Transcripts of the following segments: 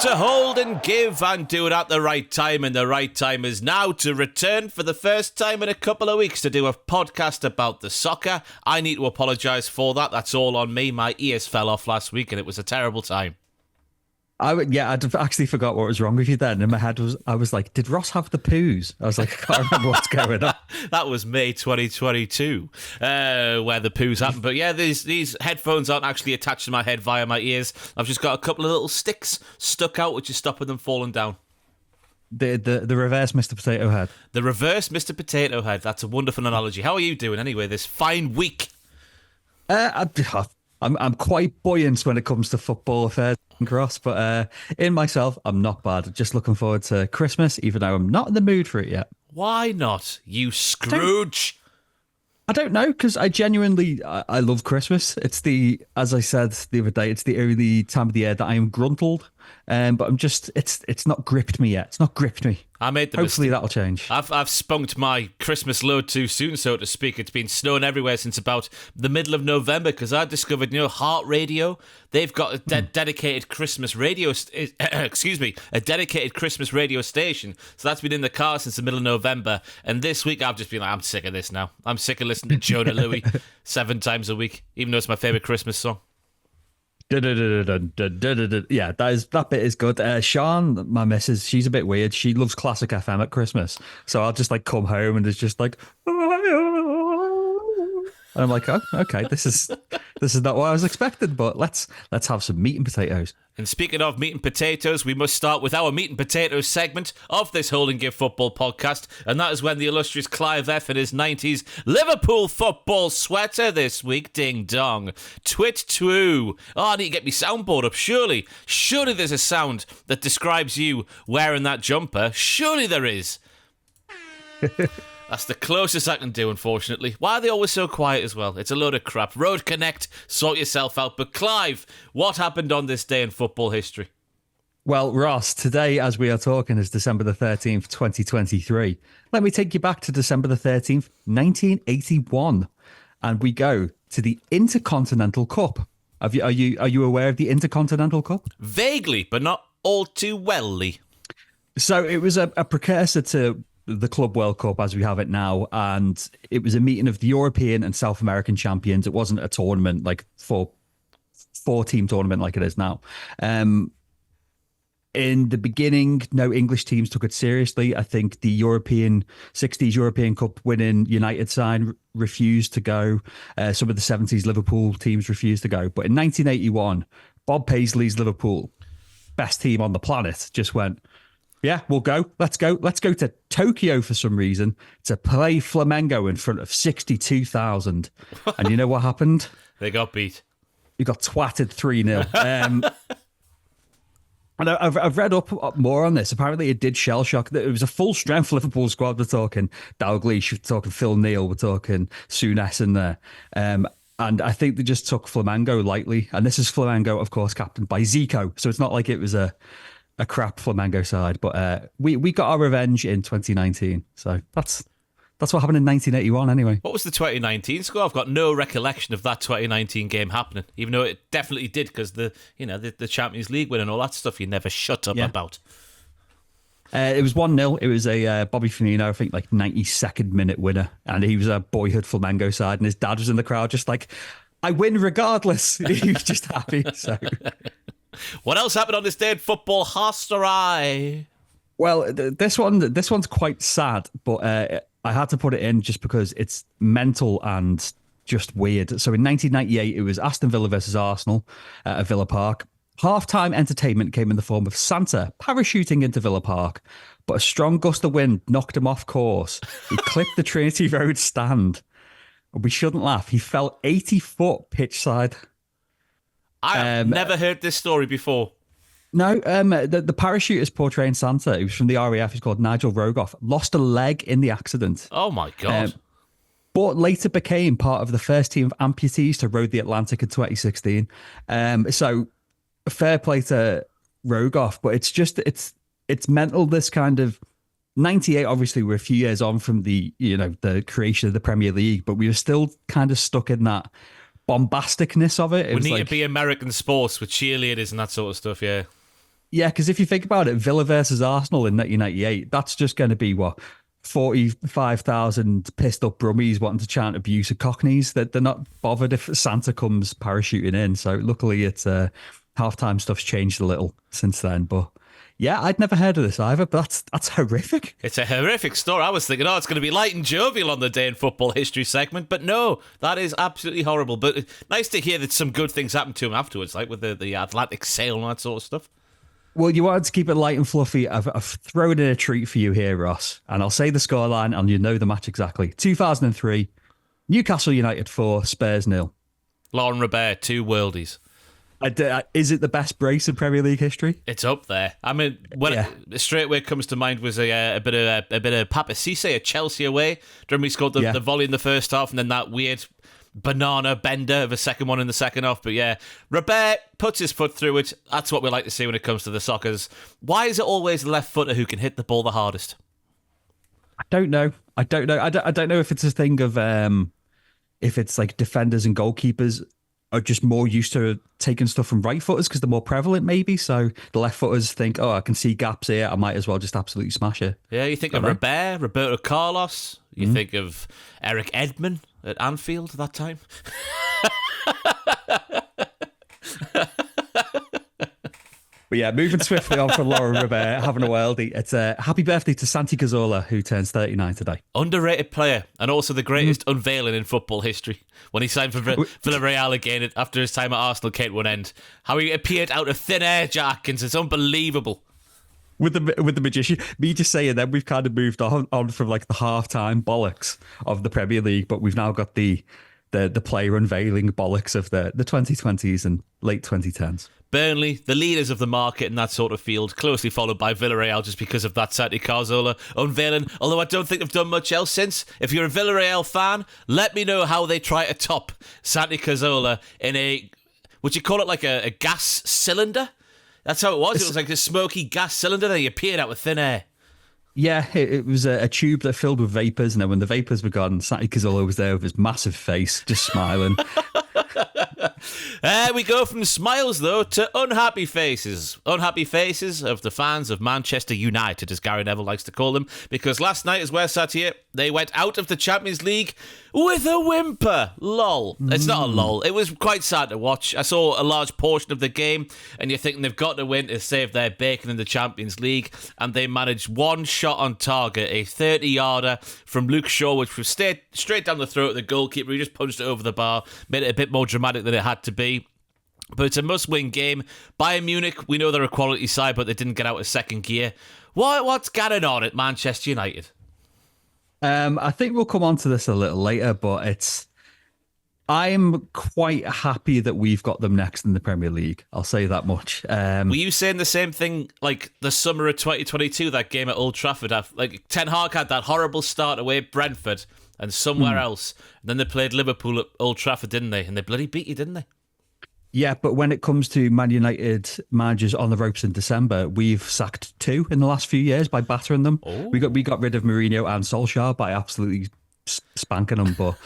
To hold and give and do it at the right time, and the right time is now to return for the first time in a couple of weeks to do a podcast about the soccer. I need to apologise for that. That's all on me. My ears fell off last week and it was a terrible time. I'd actually forgot what was wrong with you then. In my head, I was like, did Ross have the poos? I was like, I can't remember what's going on. That was May 2022, where the poos happened. But yeah, these headphones aren't actually attached to my head via my ears. I've just got a couple of little sticks stuck out, which is stopping them falling down. The reverse Mr. Potato Head. The reverse Mr. Potato Head. That's a wonderful analogy. How are you doing anyway this fine week? I'm quite buoyant when it comes to football affairs, Ross, but in myself, I'm not bad. Just looking forward to Christmas, even though I'm not in the mood for it yet. Why not, you Scrooge? I don't know, because I genuinely, I love Christmas. It's as I said the other day, it's the only time of the year that I am gruntled. But I'm just, it's not gripped me yet. It's not gripped me. I made the Hopefully mistake. That'll change. I've spunked my Christmas load too soon, so to speak. It's been snowing everywhere since about the middle of November because I discovered, Heart Radio. They've got a dedicated Christmas radio. A dedicated Christmas radio station. So that's been in the car since the middle of November. And this week I've just been like, I'm sick of this now. I'm sick of listening to Jonah Louie 7 times a week, even though it's my favourite Christmas song. Yeah, that bit is good. Sean, my missus, she's a bit weird. She loves classic FM at Christmas, so I'll just come home and it's just like, and I'm like, oh, okay, this is not what I was expecting. But let's have some meat and potatoes. And speaking of meat and potatoes, we must start with our meat and potatoes segment of this Hold and Give football podcast, and that is when the illustrious Clive F in his 90s Liverpool football sweater this week, ding dong, twit twoo. Oh, I need to get my soundboard up, surely there's a sound that describes you wearing that jumper, surely there is. That's the closest I can do, unfortunately. Why are they always so quiet as well? It's a load of crap. Road Connect, sort yourself out. But Clive, what happened on this day in football history? Well, Ross, today, as we are talking, is December the 13th, 2023. Let me take you back to December the 13th, 1981. And we go to the Intercontinental Cup. Are you aware of the Intercontinental Cup? Vaguely, but not all too welly. So it was a precursor to the Club World Cup as we have it now, and it was a meeting of the European and South American champions. It wasn't a tournament like four-team tournament like it is now. In the beginning, no English teams took it seriously. I think the 60s European Cup winning United side refused to go. Some of the 70s Liverpool teams refused to go. But in 1981, Bob Paisley's Liverpool, best team on the planet, just went, yeah, we'll go. Let's go. Let's go to Tokyo for some reason to play Flamengo in front of 62,000. And you know what happened? They got beat. You got twatted 3-0. And I've read up more on this. Apparently, it did shell shock. It was a full strength Liverpool squad. We're talking Dalglish, we're talking Phil Neal, we're talking Souness in there. And I think they just took Flamengo lightly. And this is Flamengo, of course, captained by Zico. So it's not like it was a crap Flamengo side, but we got our revenge in 2019. So that's what happened in 1981 anyway. What was the 2019 score? I've got no recollection of that 2019 game happening, even though it definitely did because the Champions League win and all that stuff you never shut up about. It was 1-0. It was a Bobby Firmino, I think, 92nd minute winner, and he was a boyhood Flamengo side, and his dad was in the crowd just like, I win regardless. He was just happy. So. What else happened on this day in football history? Well, this one's quite sad, but I had to put it in just because it's mental and just weird. So in 1998, it was Aston Villa versus Arsenal at Villa Park. Half-time entertainment came in the form of Santa parachuting into Villa Park, but a strong gust of wind knocked him off course. He clipped the Trinity Road stand. We shouldn't laugh. He fell 80 foot pitch side. I have never heard this story before. No, the parachutist portraying Santa, he was from the RAF, he's called Nigel Rogoff, lost a leg in the accident. Oh my God. But later became part of the first team of amputees to row the Atlantic in 2016. So fair play to Rogoff, but it's mental, this kind of 98, obviously we're a few years on from the creation of the Premier League, but we were still kind of stuck in that bombasticness of it. We need to be American sports with cheerleaders and that sort of stuff, yeah. Yeah, because if you think about it, Villa versus Arsenal in 1998, that's just going to be what 45,000 pissed up brummies wanting to chant abuse of Cockneys. That they're not bothered if Santa comes parachuting in. So luckily, it's halftime stuff's changed a little since then. But yeah, I'd never heard of this either. But that's horrific. It's a horrific story. I was thinking, it's going to be light and jovial on the Day in Football History segment, but no, that is absolutely horrible. But nice to hear that some good things happened to him afterwards, like with the Atlantic sail and all that sort of stuff. Well, you wanted to keep it light and fluffy. I've thrown in a treat for you here, Ross. And I'll say the scoreline and you know the match exactly. 2003, Newcastle United 4, Spurs 0. Laurent Robert, 2 worldies. Is it the best brace in Premier League history? It's up there. I mean, straight away comes to mind was a bit of Papa Cisse at Chelsea away. Remember he scored the volley in the first half and then that weird banana bender of a second one in the second half. But yeah, Robert puts his foot through it. That's what we like to see when it comes to the Soccers. Why is it always the left footer who can hit the ball the hardest? I don't know. I don't know if it's a thing of if it's like defenders and goalkeepers are just more used to taking stuff from right footers because they're more prevalent maybe. So the left footers think, I can see gaps here. I might as well just absolutely smash it. Yeah, you think of Robert, Roberto Carlos. You think of Eric Edman at Anfield at that time. But yeah, moving swiftly on from Laurent Robert, having a worldie. It's a happy birthday to Santi Cazorla, who turns 39 today. Underrated player, and also the greatest unveiling in football history. When he signed for Villarreal again after his time at Arsenal came to an end. How he appeared out of thin air, Jack Atkins. It's unbelievable. With the magician, me just saying that we've kind of moved on from like the halftime bollocks of the Premier League, but we've now got the player unveiling bollocks of the 2020s and late 2010s. Burnley, the leaders of the market in that sort of field, closely followed by Villarreal just because of that Santi Cazorla unveiling, although I don't think they've done much else since. If you're a Villarreal fan, let me know how they try to top Santi Cazorla in a, would you call it like a gas cylinder? That's how it was. It was like a smoky gas cylinder that he appeared out of thin air. Yeah, it was a tube that filled with vapours, and then when the vapours were gone, Santi Cazorla was there with his massive face, just smiling. We go from smiles, though, to unhappy faces. Unhappy faces of the fans of Manchester United, as Gary Neville likes to call them, because last night, as we're sat here, they went out of the Champions League with a whimper. Lol. It's not a lol. It was quite sad to watch. I saw a large portion of the game, and you're thinking they've got to win to save their bacon in the Champions League, and they managed one shot on target, a 30-yarder from Luke Shaw, which was straight down the throat of the goalkeeper. He just punched it over the bar, made it a bit more dramatic than it had to be. But it's a must-win game. Bayern Munich, we know they're a quality side, but they didn't get out of second gear. What's going on at Manchester United? I think we'll come on to this a little later, but I'm quite happy that we've got them next in the Premier League. I'll say that much. Were you saying the same thing like the summer of 2022, that game at Old Trafford? Like Ten Hag had that horrible start away at Brentford and somewhere else. And then they played Liverpool at Old Trafford, didn't they? And they bloody beat you, didn't they? Yeah, but when it comes to Man United managers on the ropes in December, we've sacked 2 in the last few years by battering them. Oh. We got rid of Mourinho and Solskjaer by absolutely spanking them. But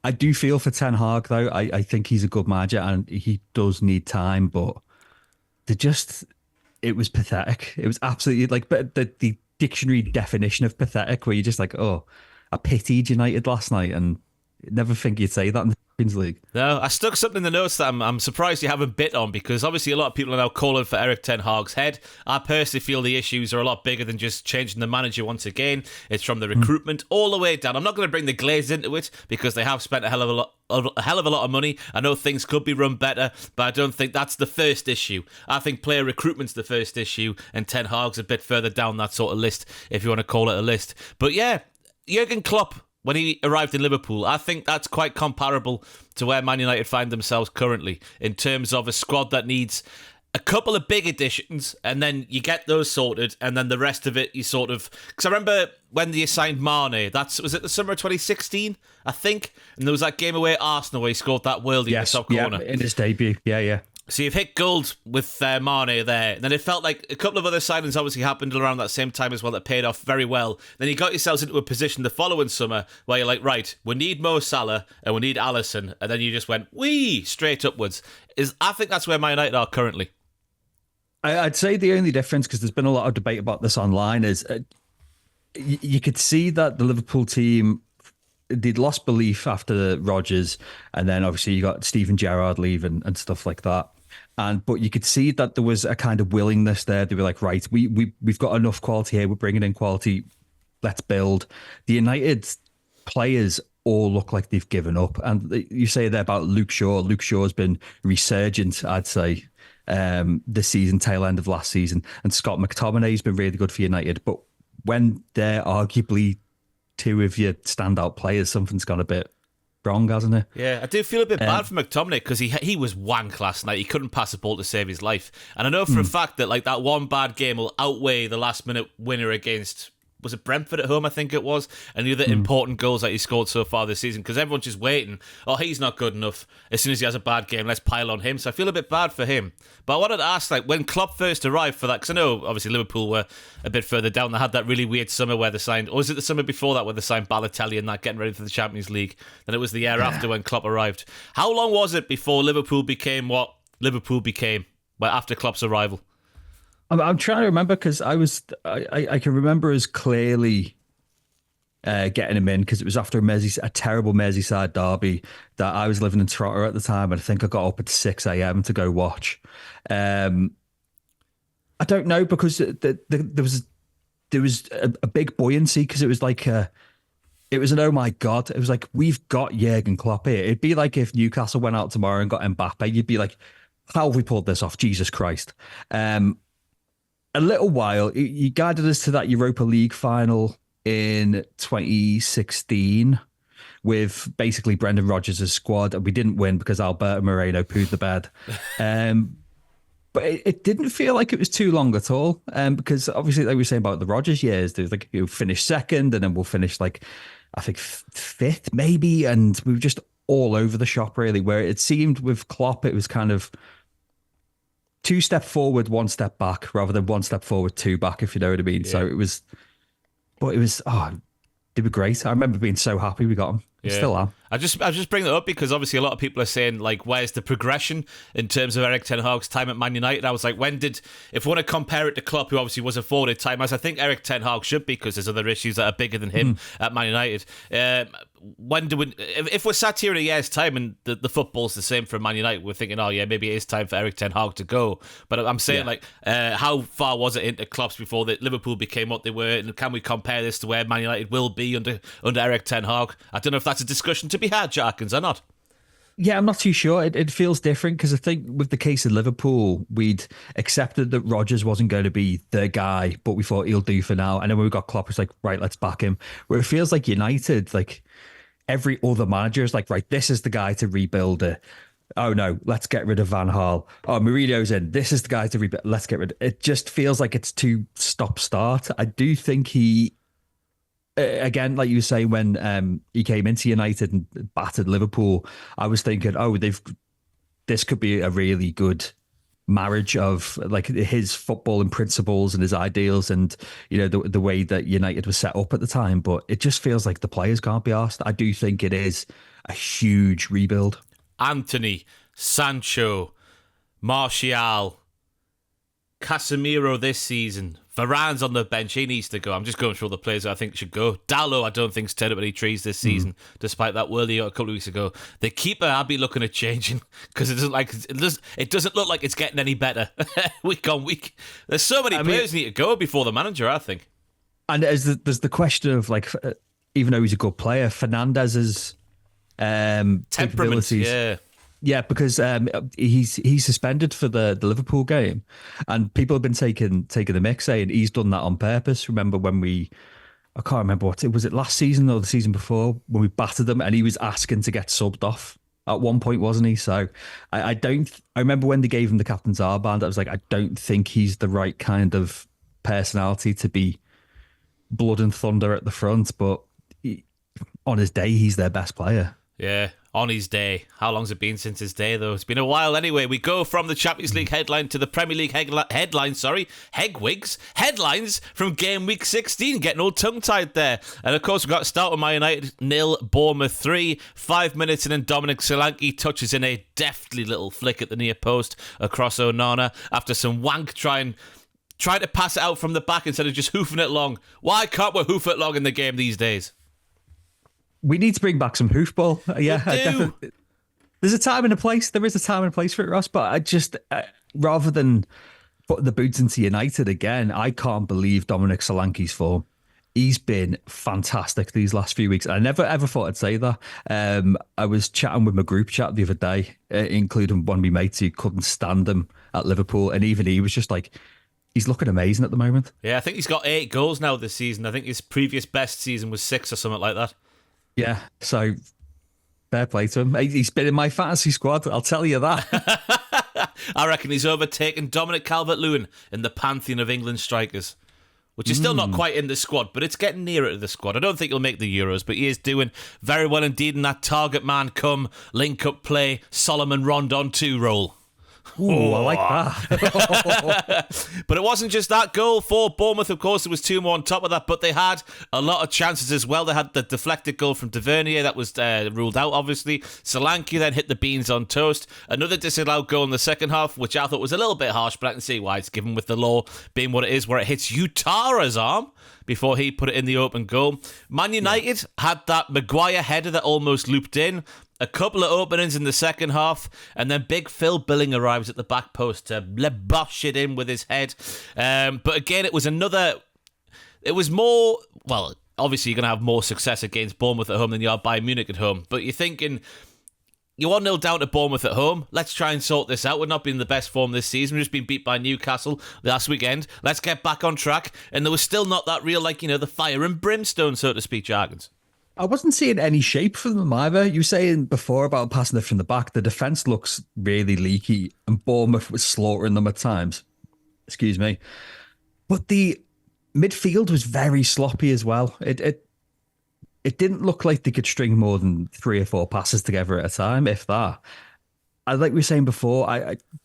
I do feel for Ten Hag, though. I think he's a good manager and he does need time, but it was pathetic. It was absolutely like the dictionary definition of pathetic, where you're just like, I pitied United last night, and never think you'd say that in the Champions League. No, I stuck something in the notes that I'm surprised you haven't bit on, because obviously a lot of people are now calling for Erik Ten Hag's head. I personally feel the issues are a lot bigger than just changing the manager once again. It's from the recruitment all the way down. I'm not going to bring the Glazers into it because they have spent a hell of a lot of money. I know things could be run better, but I don't think that's the first issue. I think player recruitment's the first issue, and Ten Hag's a bit further down that sort of list, if you want to call it a list. But yeah, Jurgen Klopp, when he arrived in Liverpool, I think that's quite comparable to where Man United find themselves currently in terms of a squad that needs a couple of big additions, and then you get those sorted, and then the rest of it you sort of... Because I remember when they signed Mane, was it the summer of 2016, I think? And there was that game away at Arsenal where he scored that worldie in the top corner. In his debut, yeah. So you've hit gold with Mane there. And then it felt like a couple of other signings obviously happened around that same time as well that paid off very well. Then you got yourselves into a position the following summer where you're like, right, we need Mo Salah and we need Alisson. And then you just went, straight upwards. I think that's where Man United are currently. I'd say the only difference, because there's been a lot of debate about this online, is you could see that the Liverpool team, they'd lost belief after Rodgers, and then obviously you got Steven Gerrard leaving and stuff like that. But you could see that there was a kind of willingness there. They were like, right, we've got enough quality here. We're bringing in quality. Let's build. The United players all look like they've given up. And you say there about Luke Shaw. Luke Shaw's been resurgent, I'd say, this season, tail end of last season. And Scott McTominay's been really good for United. But when they're arguably two of your standout players, something's gone a bit wrong, hasn't it? Yeah, I do feel a bit bad for McTominay because he was wank last night. He couldn't pass a ball to save his life. And I know for a fact that like that one bad game will outweigh the last minute winner against, was it Brentford at home, I think it was, and the other important goals that he scored so far this season, because everyone's just waiting, oh, he's not good enough. As soon as he has a bad game, let's pile on him. So I feel a bit bad for him. But I wanted to ask, like, when Klopp first arrived for that, because I know, obviously, Liverpool were a bit further down. They had that really weird summer where they signed, or was it the summer before that where they signed Balotelli and that, getting ready for the Champions League? Then it was the year after when Klopp arrived. How long was it before Liverpool became what Liverpool became, well, after Klopp's arrival? I'm trying to remember, because I can remember as clearly getting him in, because it was after a terrible Merseyside derby that I was living in Toronto at the time, and I think I got up at 6 a.m. to go watch. I don't know, because there was a big buoyancy, because it was like it was an oh my god. It was like, we've got Jurgen Klopp here. It'd be like if Newcastle went out tomorrow and got Mbappé. You'd be like, how have we pulled this off? Jesus Christ. A little while, you guided us to that Europa League final in 2016 with basically Brendan Rodgers' squad, and we didn't win because Alberto Moreno pooed the bed. But it didn't feel like it was too long at all, because obviously, like we were saying about the Rodgers years, there's like, you finish second, and then we'll finish like, I think fifth maybe, and we were just all over the shop really. Where it seemed with Klopp, it was kind of 2 step forward, 1 step back, rather than 1 step forward, 2 back, if you know what I mean. Yeah. So it was, they were great. I remember being so happy we got them. Yeah. Still am. I just bring that up because obviously a lot of people are saying, like, where's the progression in terms of Erik Ten Hag's time at Man United? I was like, if we want to compare it to Klopp, who obviously was afforded time, as I think Erik Ten Hag should be, because there's other issues that are bigger than him at Man United. If we're sat here in a year's time and the football's the same for Man United, we're thinking, oh yeah, maybe it is time for Erik Ten Hag to go. But I'm saying, how far was it into Klopp's before that Liverpool became what they were, and can we compare this to where Man United will be under Erik Ten Hag? I don't know if that's a discussion to be had, Jack Atkins, or not. Yeah, I'm not too sure. It feels different, because I think with the case of Liverpool, we'd accepted that Rodgers wasn't going to be the guy, but we thought he'll do for now. And then when we got Klopp, it's like, right, let's back him. Where it feels like United, like every other manager is like, right, this is the guy to rebuild it. Oh no, let's get rid of Van Gaal. Oh, Mourinho's in. This is the guy to rebuild. Let's get rid of it. Just feels like it's too stop-start. I do think he, again, like you say, when he came into United and battered Liverpool, I was thinking, oh, this could be a really good marriage of like his football and principles and his ideals, and you know the way that United was set up at the time. But it just feels like the players can't be asked. I do think it is a huge rebuild. Anthony, Sancho, Martial, Casemiro this season. Varane's on the bench. He needs to go. I'm just going through all the players that I think should go. Dallo, I don't think's turned up any trees this season, despite that worldie a couple of weeks ago. The keeper, I'll be looking at changing, because it doesn't look like it's getting any better week on week. There's so many players need to go before the manager, I think. And there's the question of, like, even though he's a good player, Fernandez's temperament, yeah, because he's suspended for the Liverpool game, and people have been taking the mix, saying he's done that on purpose. Remember when I can't remember was it last season or the season before, when we battered them, and he was asking to get subbed off at one point, wasn't he? So I remember when they gave him the captain's armband, I was like, I don't think he's the right kind of personality to be blood and thunder at the front, but on his day, he's their best player. Yeah. on his day. How long's it been since his day, though? It's been a while anyway. We go from the Champions League headline to the Premier League headline, Hegwigs. Headlines from game week 16. Getting all tongue-tied there. And, of course, we've got to start with Man United 0, Bournemouth 3. 5 minutes and then Dominic Solanke touches in a deftly little flick at the near post across Onana after some wank trying to pass it out from the back instead of just hoofing it long. Why can't we hoof it long in the game these days? We need to bring back some hoofball. Yeah, definitely. There's a time and a place. There is a time and a place for it, Ross. But I just, rather than put the boots into United again, I can't believe Dominic Solanke's form. He's been fantastic these last few weeks. I never ever thought I'd say that. I was chatting with my group chat the other day, including one of my mates who couldn't stand him at Liverpool, and even he was just like, he's looking amazing at the moment. Yeah, I think he's got 8 goals now this season. I think his previous best season was 6 or something like that. Yeah, so fair play to him. He's been in my fantasy squad, I'll tell you that. I reckon he's overtaken Dominic Calvert-Lewin in the pantheon of England strikers, which is still not quite in the squad, but it's getting nearer to the squad. I don't think he'll make the Euros, but he is doing very well indeed in that target man come, link-up play, Solomon Rondon 2 role. Ooh, I like that. But it wasn't just that goal for Bournemouth, of course. There was 2 more on top of that, but they had a lot of chances as well. They had the deflected goal from Tavernier that was ruled out, obviously. Solanke then hit the beans on toast. Another disallowed goal in the second half, which I thought was a little bit harsh, but I can see why it's given with the law being what it is, where it hits Utara's arm before he put it in the open goal. Man United had that Maguire header that almost looped in. A couple of openings in the second half, and then Big Phil Billing arrives at the back post to bosh it in with his head. But again, it was more, well, obviously you're going to have more success against Bournemouth at home than you are Bayern Munich at home. But you're thinking, you're 1-0 down to Bournemouth at home. Let's try and sort this out. We're not being the best form this season. We've just been beat by Newcastle last weekend. Let's get back on track. And there was still not that real, the fire and brimstone, so to speak, jargons. I wasn't seeing any shape from them either. You were saying before about passing it from the back. The defence looks really leaky, and Bournemouth was slaughtering them at times. Excuse me. But the midfield was very sloppy as well. It didn't look like they could string more than 3 or 4 passes together at a time, if that. Like we were saying before,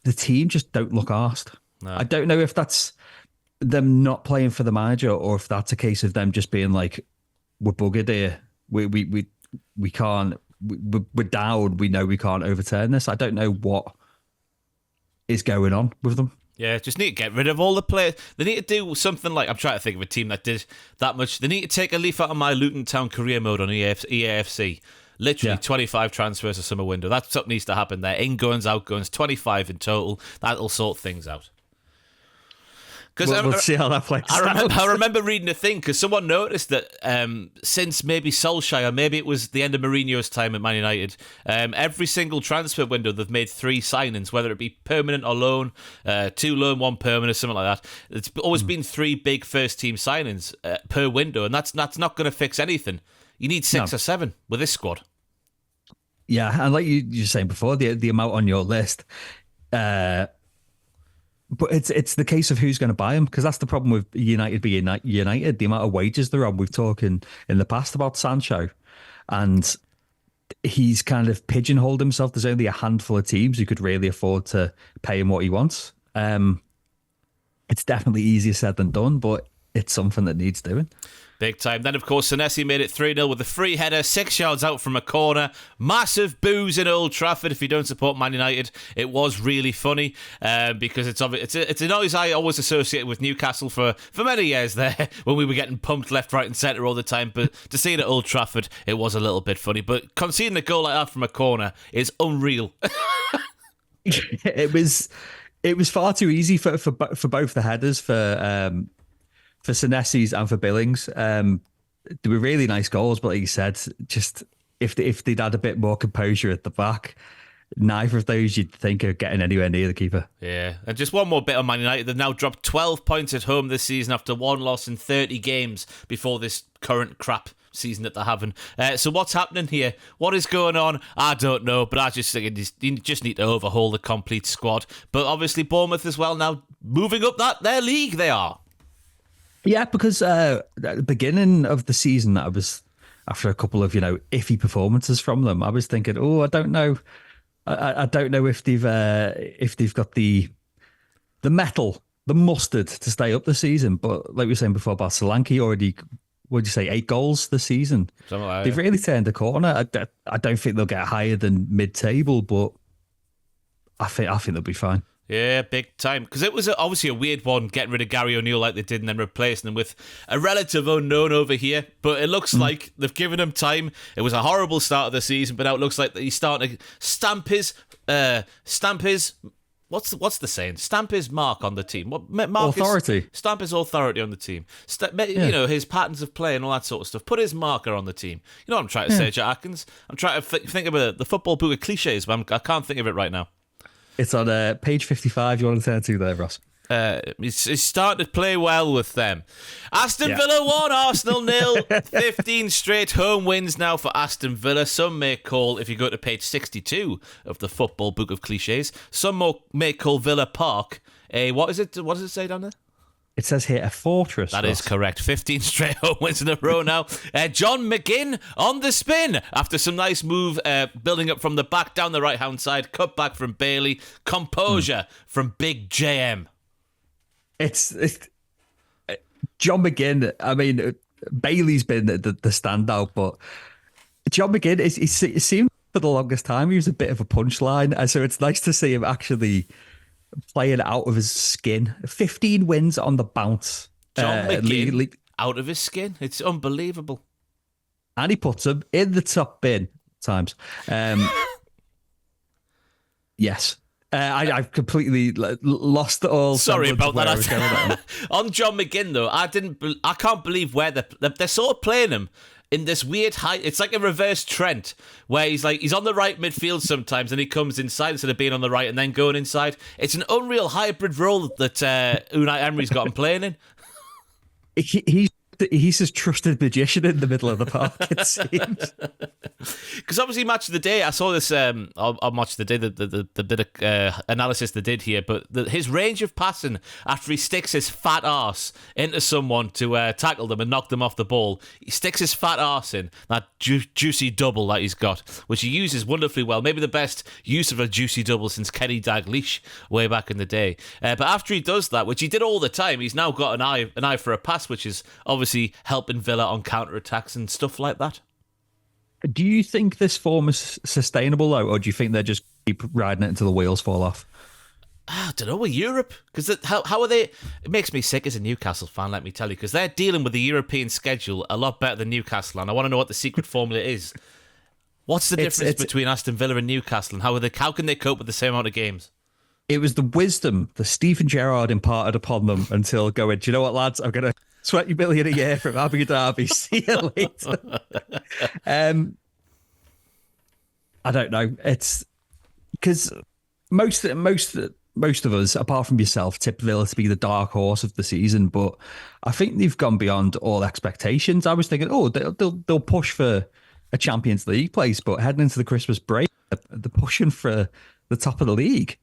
the team just don't look arsed. No. I don't know if that's them not playing for the manager or if that's a case of them just being like, we're buggered here. We can't. We're down. We know we can't overturn this. I don't know what is going on with them. Yeah, just need to get rid of all the players. They need to do something like, I'm trying to think of a team that did that much. They need to take a leaf out of my Luton Town career mode on EAFC. Literally 25 transfers a summer window. That's what needs to happen there. Ingoings, outgoings, 25 in total. That'll sort things out. We'll see how that plays out. I remember reading a thing because someone noticed that since maybe Solskjaer, maybe it was the end of Mourinho's time at Man United, every single transfer window they've made 3 signings, whether it be permanent or loan, 2 loan, 1 permanent, something like that. It's always been 3 big first team signings per window, and that's not going to fix anything. You need 6 or 7 with this squad. Yeah, and like you were saying before, the amount on your list. But it's the case of who's going to buy him, because that's the problem with United being United. The amount of wages they're on. We've talked in the past about Sancho, and he's kind of pigeonholed himself. There's only a handful of teams who could really afford to pay him what he wants. It's definitely easier said than done, but it's something that needs doing. Big time. Then, of course, Senesi made it 3-0 with a free header, 6 yards out from a corner. Massive boos in Old Trafford. If you don't support Man United, it was really funny because it's a noise I always associated with Newcastle for many years there when we were getting pumped left, right and centre all the time. But to see it at Old Trafford, it was a little bit funny. But conceding a goal like that from a corner is unreal. It was far too easy for both the headers, for Senesi's and for Billings. They were really nice goals, but like you said, just if they'd had a bit more composure at the back, neither of those you'd think are getting anywhere near the keeper. Yeah, and just one more bit on Man United. They've now dropped 12 points at home this season after 1 loss in 30 games before this current crap season that they're having. So what's happening here? What is going on? I don't know, but I just think you just need to overhaul the complete squad. But obviously Bournemouth as well now moving up their league they are. Yeah, because at the beginning of the season, I was after a couple of iffy performances from them. I was thinking, I don't know, I don't know if they've got the metal, the mustard to stay up this season. But like we were saying before, about Solanke already, what did you say, 8 goals this season? They've really turned the corner. I don't think they'll get higher than mid-table, but I think they'll be fine. Yeah, big time. Because it was obviously a weird one, getting rid of Gary O'Neill like they did and then replacing him with a relative unknown over here. But it looks like they've given him time. It was a horrible start of the season, but now it looks like he's starting to stamp his what's the saying? Stamp his mark on the team. Authority. Stamp his authority on the team. His patterns of play and all that sort of stuff. Put his marker on the team. You know what I'm trying to say, Jack Atkins? I'm trying to think of the football book of cliches, but I can't think of it right now. It's on page 55. You want to turn to there, Ross? He's starting to play well with them. Aston Villa 1, Arsenal 0. 15 straight home wins now for Aston Villa. Some may call, if you go to page 62 of the football book of cliches, some may call Villa Park what is it? What does it say down there? It says here a fortress. That is correct. 15 straight home wins in a row now. John McGinn on the spin after some nice move, building up from the back down the right-hand side. Cut back from Bailey. Composure from Big JM. It's John McGinn. I mean, Bailey's been the standout, but John McGinn, it seemed for the longest time he was a bit of a punchline. And so it's nice to see him actually playing out of his skin. 15 wins on the bounce. John McGinn out of his skin. It's unbelievable. And he puts him in the top bin times. Yes. I've completely lost it all. Sorry about that. On John McGinn, though, I can't believe where they're sort of playing him in this weird height. It's like a reverse Trent, where he's on the right midfield sometimes and he comes inside instead of being on the right and then going inside. It's an unreal hybrid role that Unai Emery's got him playing in. He's his trusted magician in the middle of the park, it seems. Because obviously, Match of the Day, I saw this on Match of the Day, the bit of analysis they did here, but his range of passing after he sticks his fat arse into someone to tackle them and knock them off the ball, he sticks his fat arse in, that juicy double that he's got, which he uses wonderfully well. Maybe the best use of a juicy double since Kenny Dalglish way back in the day. But after he does that, which he did all the time, he's now got an eye for a pass, which is obviously helping Villa on counter-attacks and stuff like that. Do you think this form is sustainable, though, or do you think they just keep riding it until the wheels fall off? I don't know, with Europe, because how are they? It makes me sick as a Newcastle fan, let me tell you, because they're dealing with the European schedule a lot better than Newcastle, and I want to know what the secret formula is. What's the difference between Aston Villa and Newcastle, and how can they cope with the same amount of games? It was the wisdom that Steven Gerrard imparted upon them until going, do you know what, lads? I'm going to $20 million a year from Abu Dhabi. See you later. I don't know. It's because most of us, apart from yourself, tip Villa to be the dark horse of the season. But I think they've gone beyond all expectations. I was thinking, they'll push for a Champions League place, but heading into the Christmas break, they're pushing for the top of the league.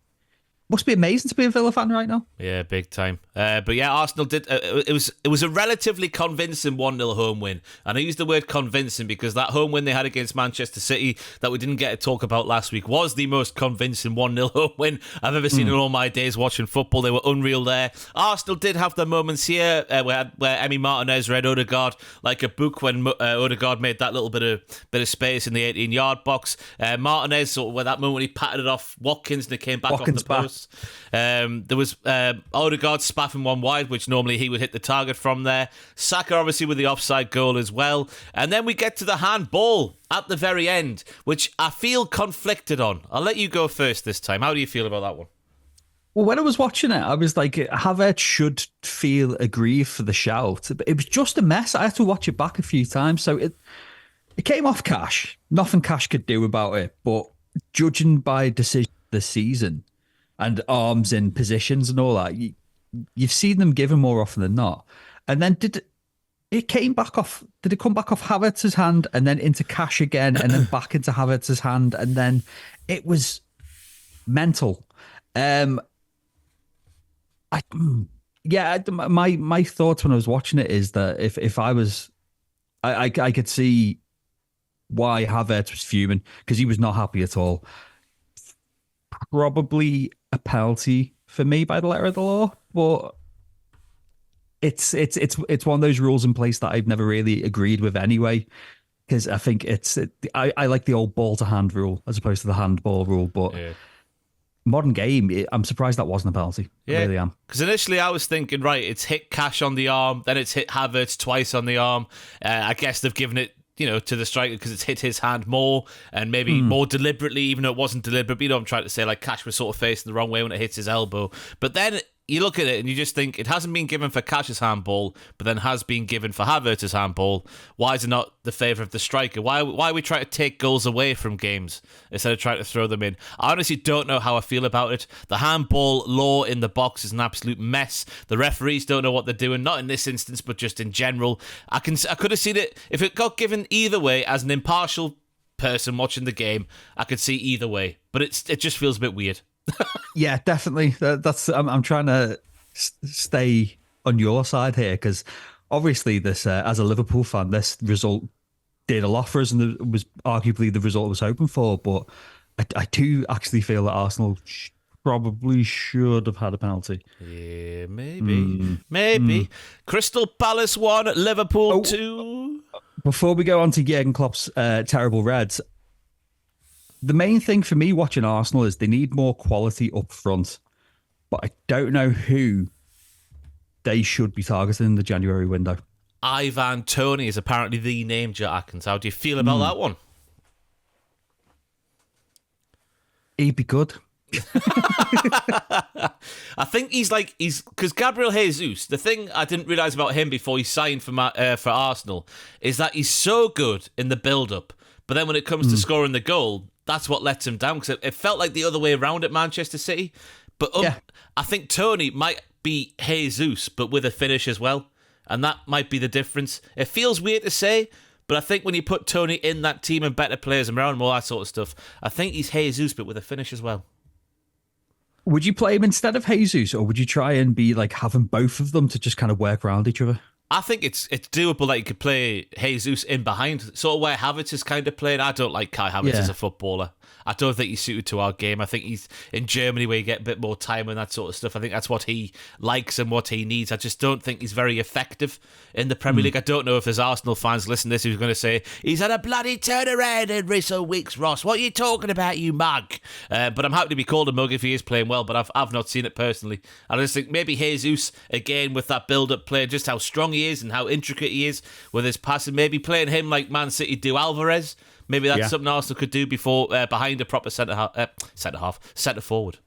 Must be amazing to be a Villa fan right now. Yeah, big time. But yeah, Arsenal did. It was a relatively convincing 1-0 home win, and I use the word convincing because that home win they had against Manchester City that we didn't get to talk about last week was the most convincing 1-0 home win I've ever seen in all my days watching football. They were unreal there. Arsenal did have their moments here where Emi Martinez read Odegaard like a book when Odegaard made that little bit of space in the 18-yard box. Martinez, where that moment when he patted it off Watkins and it came back off the post. There was Odegaard spaffing one wide, which normally he would hit the target from there. Saka obviously with the offside goal as well. And then we get to the handball at the very end, which I feel conflicted on. I'll let you go first this time. How do you feel about that one? Well, when I was watching it, I was like, Havertz should feel aggrieved for the shout. It was just a mess. I had to watch it back a few times. So it came off Cash. Nothing Cash could do about it. But judging by decision this season, and arms in positions and all that, you've seen them given more often than not. And then did it come back off Havertz's hand and then into Cash again and then back into Havertz's hand, and then it was mental. My thoughts when I was watching it is that if I was, I could see why Havertz was fuming, because he was not happy at all. Probably a penalty for me by the letter of the law, but it's one of those rules in place that I've never really agreed with anyway. Because I think I like the old ball to hand rule as opposed to the handball rule, but modern game, I'm surprised that wasn't a penalty. Yeah, I really am. Because initially I was thinking, right, it's hit Cash on the arm, then it's hit Havertz twice on the arm. I guess they've given it, to the striker because it's hit his hand more and maybe more deliberately, even though it wasn't deliberate. But I'm trying to say, like, Cash was sort of facing the wrong way when it hits his elbow. But then you look at it and you just think it hasn't been given for Cash's handball, but then has been given for Havertz's handball. Why is it not the favour of the striker? Why are we trying to take goals away from games instead of trying to throw them in? I honestly don't know how I feel about it. The handball law in the box is an absolute mess. The referees don't know what they're doing, not in this instance, but just in general. I could have seen it, if it got given either way, as an impartial person watching the game, I could see either way. But it just feels a bit weird. Yeah, definitely. I'm trying to stay on your side here because obviously this, as a Liverpool fan, this result did a lot for us and it was arguably the result I was hoping for. But I do actually feel that Arsenal probably should have had a penalty. Yeah, maybe. Crystal Palace 1, Liverpool 2. Before we go on to Jurgen Klopp's terrible Reds, the main thing for me watching Arsenal is they need more quality up front, but I don't know who they should be targeting in the January window. Ivan Toney is apparently the name, Jack Atkins. How do you feel about that one? He'd be good. I think he's because Gabriel Jesus, the thing I didn't realise about him before he signed for Arsenal is that he's so good in the build-up, but then when it comes to scoring the goal, that's what lets him down, because it felt like the other way around at Manchester City. But I think Toney might be Jesus, but with a finish as well. And that might be the difference. It feels weird to say, but I think when you put Toney in that team and better players around him, all that sort of stuff, I think he's Jesus, but with a finish as well. Would you play him instead of Jesus, or would you try and be like having both of them to just kind of work around each other? I think it's doable that you could play Jesus in behind, sort of where Havertz is kind of playing. I don't like Kai Havertz as a footballer. I don't think he's suited to our game. I think he's in Germany where you get a bit more time and that sort of stuff. I think that's what he likes and what he needs. I just don't think he's very effective in the Premier League. I don't know if there's Arsenal fans listening to this who's going to say, he's had a bloody turnaround in recent weeks, Ross. What are you talking about, you mug? But I'm happy to be called a mug if he is playing well, but I've not seen it personally. I just think maybe Jesus, again, with that build-up play, just how strong he is and how intricate he is with his passing, maybe playing him like Man City do Alvarez. Maybe that's something Arsenal could do before behind a proper centre forward.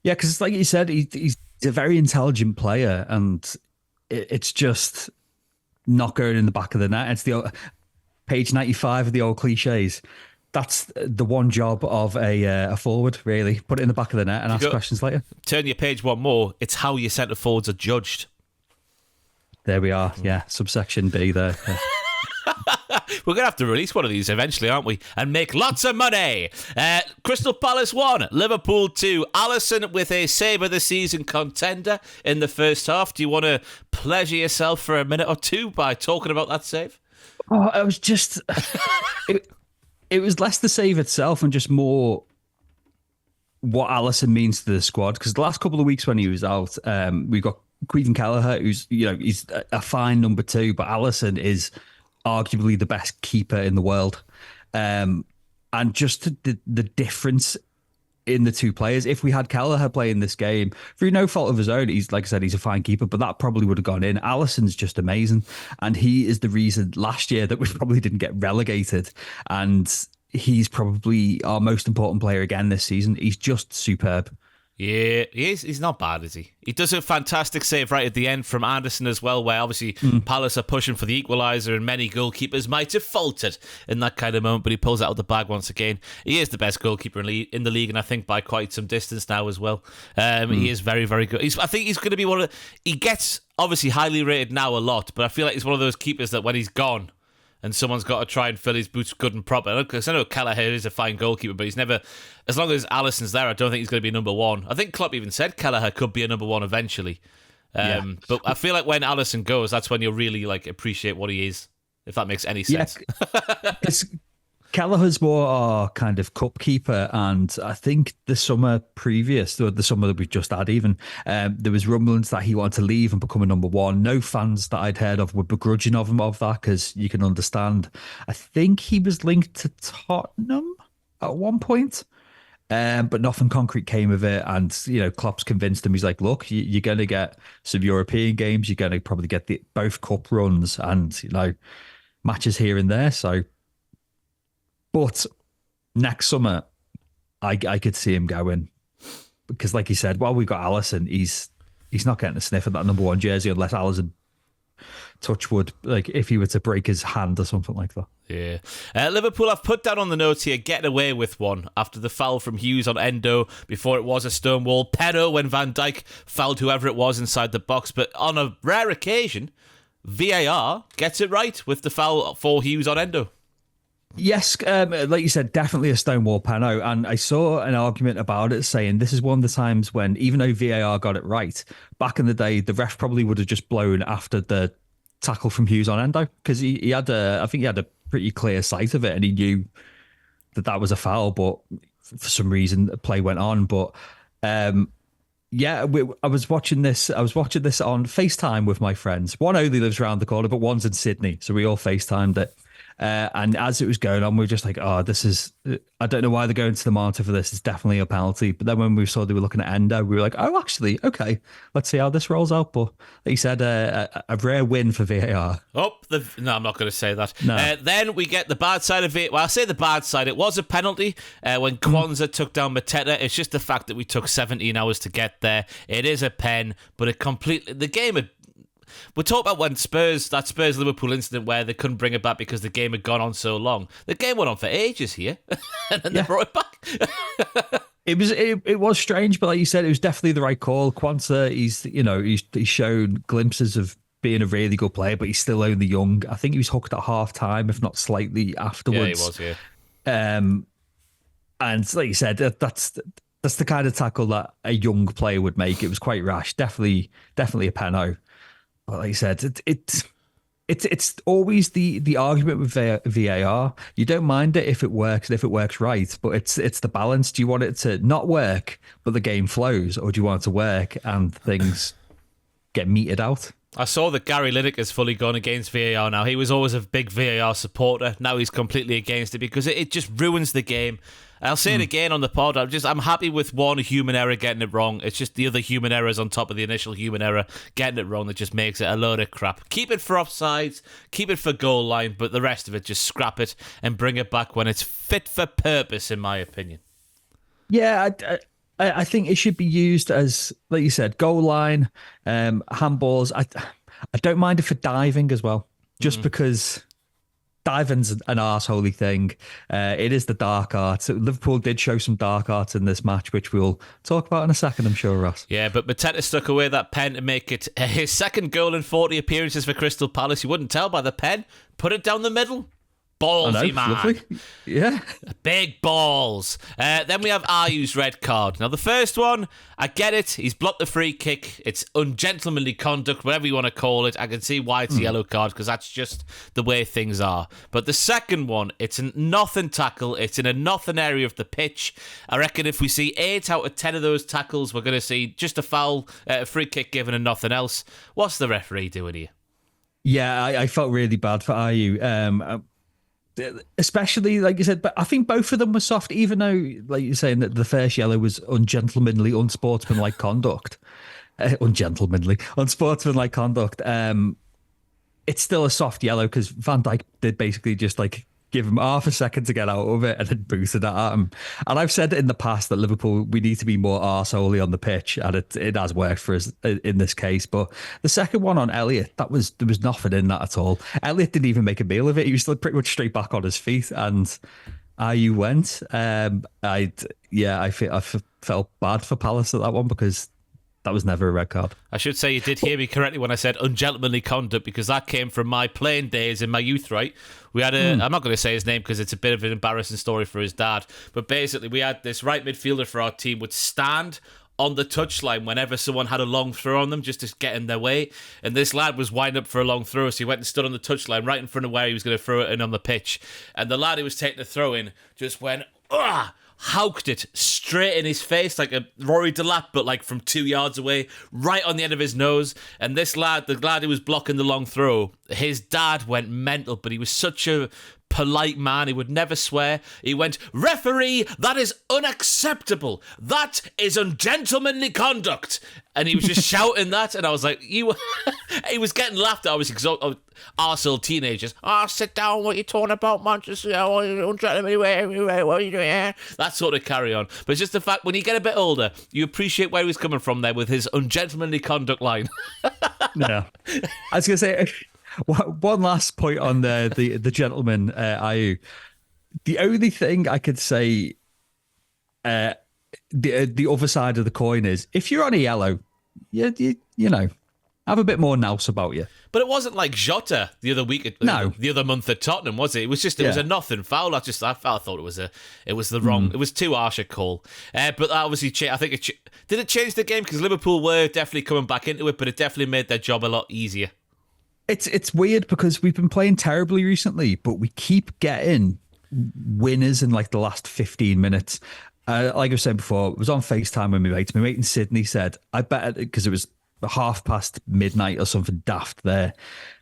Yeah, because like you said, he's a very intelligent player, and it's just not going in the back of the net. It's the page 95 of the old cliches. That's the one job of a forward, really. Put it in the back of the net and ask questions later. Turn your page one more. It's how your centre forwards are judged. There we are. Yeah, subsection B there. Yeah. We're going to have to release one of these eventually, aren't we? And make lots of money. Crystal Palace 1, Liverpool 2. Alisson with a save of the season contender in the first half. Do you want to pleasure yourself for a minute or two by talking about that save? Oh, I was just... it was less the save itself and just more what Alisson means to the squad. Because the last couple of weeks when he was out, we got Queven Kelleher, who's, he's a fine number 2, but Alisson is arguably the best keeper in the world. And just the difference in the two players. If we had Kelleher playing this game, through no fault of his own, he's, like I said, he's a fine keeper, but that probably would have gone in. Alisson's just amazing. And he is the reason last year that we probably didn't get relegated. And he's probably our most important player again this season. He's just superb. Yeah, he is. He's not bad, is he? He does a fantastic save right at the end from Anderson as well, where obviously Palace are pushing for the equaliser and many goalkeepers might have faltered in that kind of moment, but he pulls it out of the bag once again. He is the best goalkeeper in the league, and I think by quite some distance now as well. He is very, very good. I think he's going to be one of the... He gets obviously highly rated now a lot, but I feel like he's one of those keepers that when he's gone and someone's got to try and fill his boots good and proper. Because I know Kelleher is a fine goalkeeper, but he's never... As long as Alisson's there, I don't think he's going to be number one. I think Klopp even said Kelleher could be a number one eventually. But I feel like when Alisson goes, that's when you'll really appreciate what he is. if that makes any sense. Yeah, Kelleher's more our kind of cup keeper, and I think the summer previous, the summer that we've just had even, there was rumblings that he wanted to leave and become a number one. No fans that I'd heard of were begrudging of him of that, because you can understand. I think he was linked to Tottenham at one point, but nothing concrete came of it. And, Klopp's convinced him. He's like, look, you're going to get some European games. You're going to probably get both cup runs and, matches here and there. So, but next summer, I could see him going, because, like you said, while we've got Alisson, he's not getting a sniff at that number one jersey unless Alisson, touch wood, like if he were to break his hand or something like that. Yeah. Liverpool, I've put down on the notes here, getting away with one after the foul from Hughes on Endo. Before it was a stonewall penalty when Van Dijk fouled whoever it was inside the box. But on a rare occasion, VAR gets it right with the foul for Hughes on Endo. Yes, like you said, definitely a stonewall penalty. And I saw an argument about it saying this is one of the times when, even though VAR got it right, back in the day, the ref probably would have just blown after the tackle from Hughes on Endo, because he had I think he had a pretty clear sight of it, and he knew that was a foul, but for some reason the play went on. But I was watching this on FaceTime with my friends. One only lives around the corner, but one's in Sydney, so we all FaceTimed it. And as it was going on, we were just like, this is, I don't know why they're going to the monitor for this. It's definitely a penalty. But then when we saw they were looking at Endo, we were like, actually, okay, let's see how this rolls out. But like you said, a rare win for VAR. No, I'm not going to say that. No. Then we get the bad side of it. Well, I'll say the bad side. It was a penalty when Kwanzaa took down Mateta. It's just the fact that we took 17 hours to get there. It is a pen, but the game had... We're talking about when that Spurs Liverpool incident where they couldn't bring it back because the game had gone on so long. The game went on for ages here, and then they brought it back. It was strange, but like you said, it was definitely the right call. Kwanzaa, he's shown glimpses of being a really good player, but he's still only young. I think he was hooked at half time, if not slightly afterwards. Yeah, he was. Yeah. And like you said, that's the kind of tackle that a young player would make. It was quite rash. Definitely a penalty. But like I said, it's always the argument with VAR. You don't mind it if it works right, but it's the balance. Do you want it to not work but the game flows, or do you want it to work and things get meted out? I saw that Gary Lineker's fully gone against VAR now. He was always a big VAR supporter. Now he's completely against it because it just ruins the game. I'll say it again on the pod. I'm happy with one human error getting it wrong. It's just the other human errors on top of the initial human error getting it wrong that just makes it a load of crap. Keep it for offsides, keep it for goal line, but the rest of it, just scrap it and bring it back when it's fit for purpose, in my opinion. Yeah, I think it should be used as, like you said, goal line, handballs. I don't mind it for diving as well, just because diving's an arseholy thing. It is the dark art. Liverpool did show some dark art in this match, which we'll talk about in a second, I'm sure, Ross. Yeah, but Mateta stuck away that pen to make it his second goal in 40 appearances for Crystal Palace. You wouldn't tell by the pen. Put it down the middle. Ballsy, man. Lovely. Yeah. Big balls. Then we have Ayew's red card. Now, the first one, I get it. He's blocked the free kick. It's ungentlemanly conduct, whatever you want to call it. I can see why it's a yellow card, because that's just the way things are. But the second one, it's a nothing tackle. It's in a nothing area of the pitch. I reckon if we see 8 out of 10 of those tackles, we're going to see just a foul, a free kick given and nothing else. What's the referee doing here? Yeah, I felt really bad for Ayew. Especially, like you said, but I think both of them were soft, even though, like you're saying, that the first yellow was ungentlemanly, unsportsmanlike conduct. Unsportsmanlike conduct. It's still a soft yellow because Van Dijk did basically just like give him half a second to get out of it and then boosted at him. And I've said in the past that Liverpool, we need to be more arseholy on the pitch, and it has worked for us in this case. But the second one on Elliott, there was nothing in that at all. Elliott didn't even make a meal of it. He was still pretty much straight back on his feet, and Ayew went. I felt bad for Palace at that one because that was never a red card. I should say you did hear me correctly when I said ungentlemanly conduct, because that came from my playing days in my youth, right? We had I'm not going to say his name because it's a bit of an embarrassing story for his dad, but basically we had this right midfielder for our team would stand on the touchline whenever someone had a long throw on them, just to get in their way. And this lad was winding up for a long throw, so he went and stood on the touchline right in front of where he was going to throw it in on the pitch. And the lad who was taking the throw in just went, howked it straight in his face like a Rory Delap, but like from 2 yards away, right on the end of his nose. And this lad, the lad who was blocking the long throw, his dad went mental, but he was such a polite man, he would never swear. He went, "Referee, that is unacceptable. That is ungentlemanly conduct." And he was just shouting that, and I was like, he was getting laughed at, obviously, because arsehole teenagers. Sit down, what are you talking about, man? Just, ungentlemanly way, what are you doing here? That sort of carry on. But it's just the fact, when you get a bit older, you appreciate where he was coming from there with his ungentlemanly conduct line. Yeah. I was going to say, one last point on the gentleman, Ayew. The only thing I could say, the other side of the coin is, if you're on a yellow, you know, have a bit more nous about you. But it wasn't like Jota the other week, the other month at Tottenham, was it? It was just, it was a nothing foul. I thought it was the wrong, it was too harsh a call. But that obviously, did it change the game? Because Liverpool were definitely coming back into it, but it definitely made their job a lot easier. It's weird because we've been playing terribly recently, but we keep getting winners in like the last 15 minutes. Like I was saying before, I was on FaceTime with my mate. My mate in Sydney said, I bet, because it was midnight or something daft there.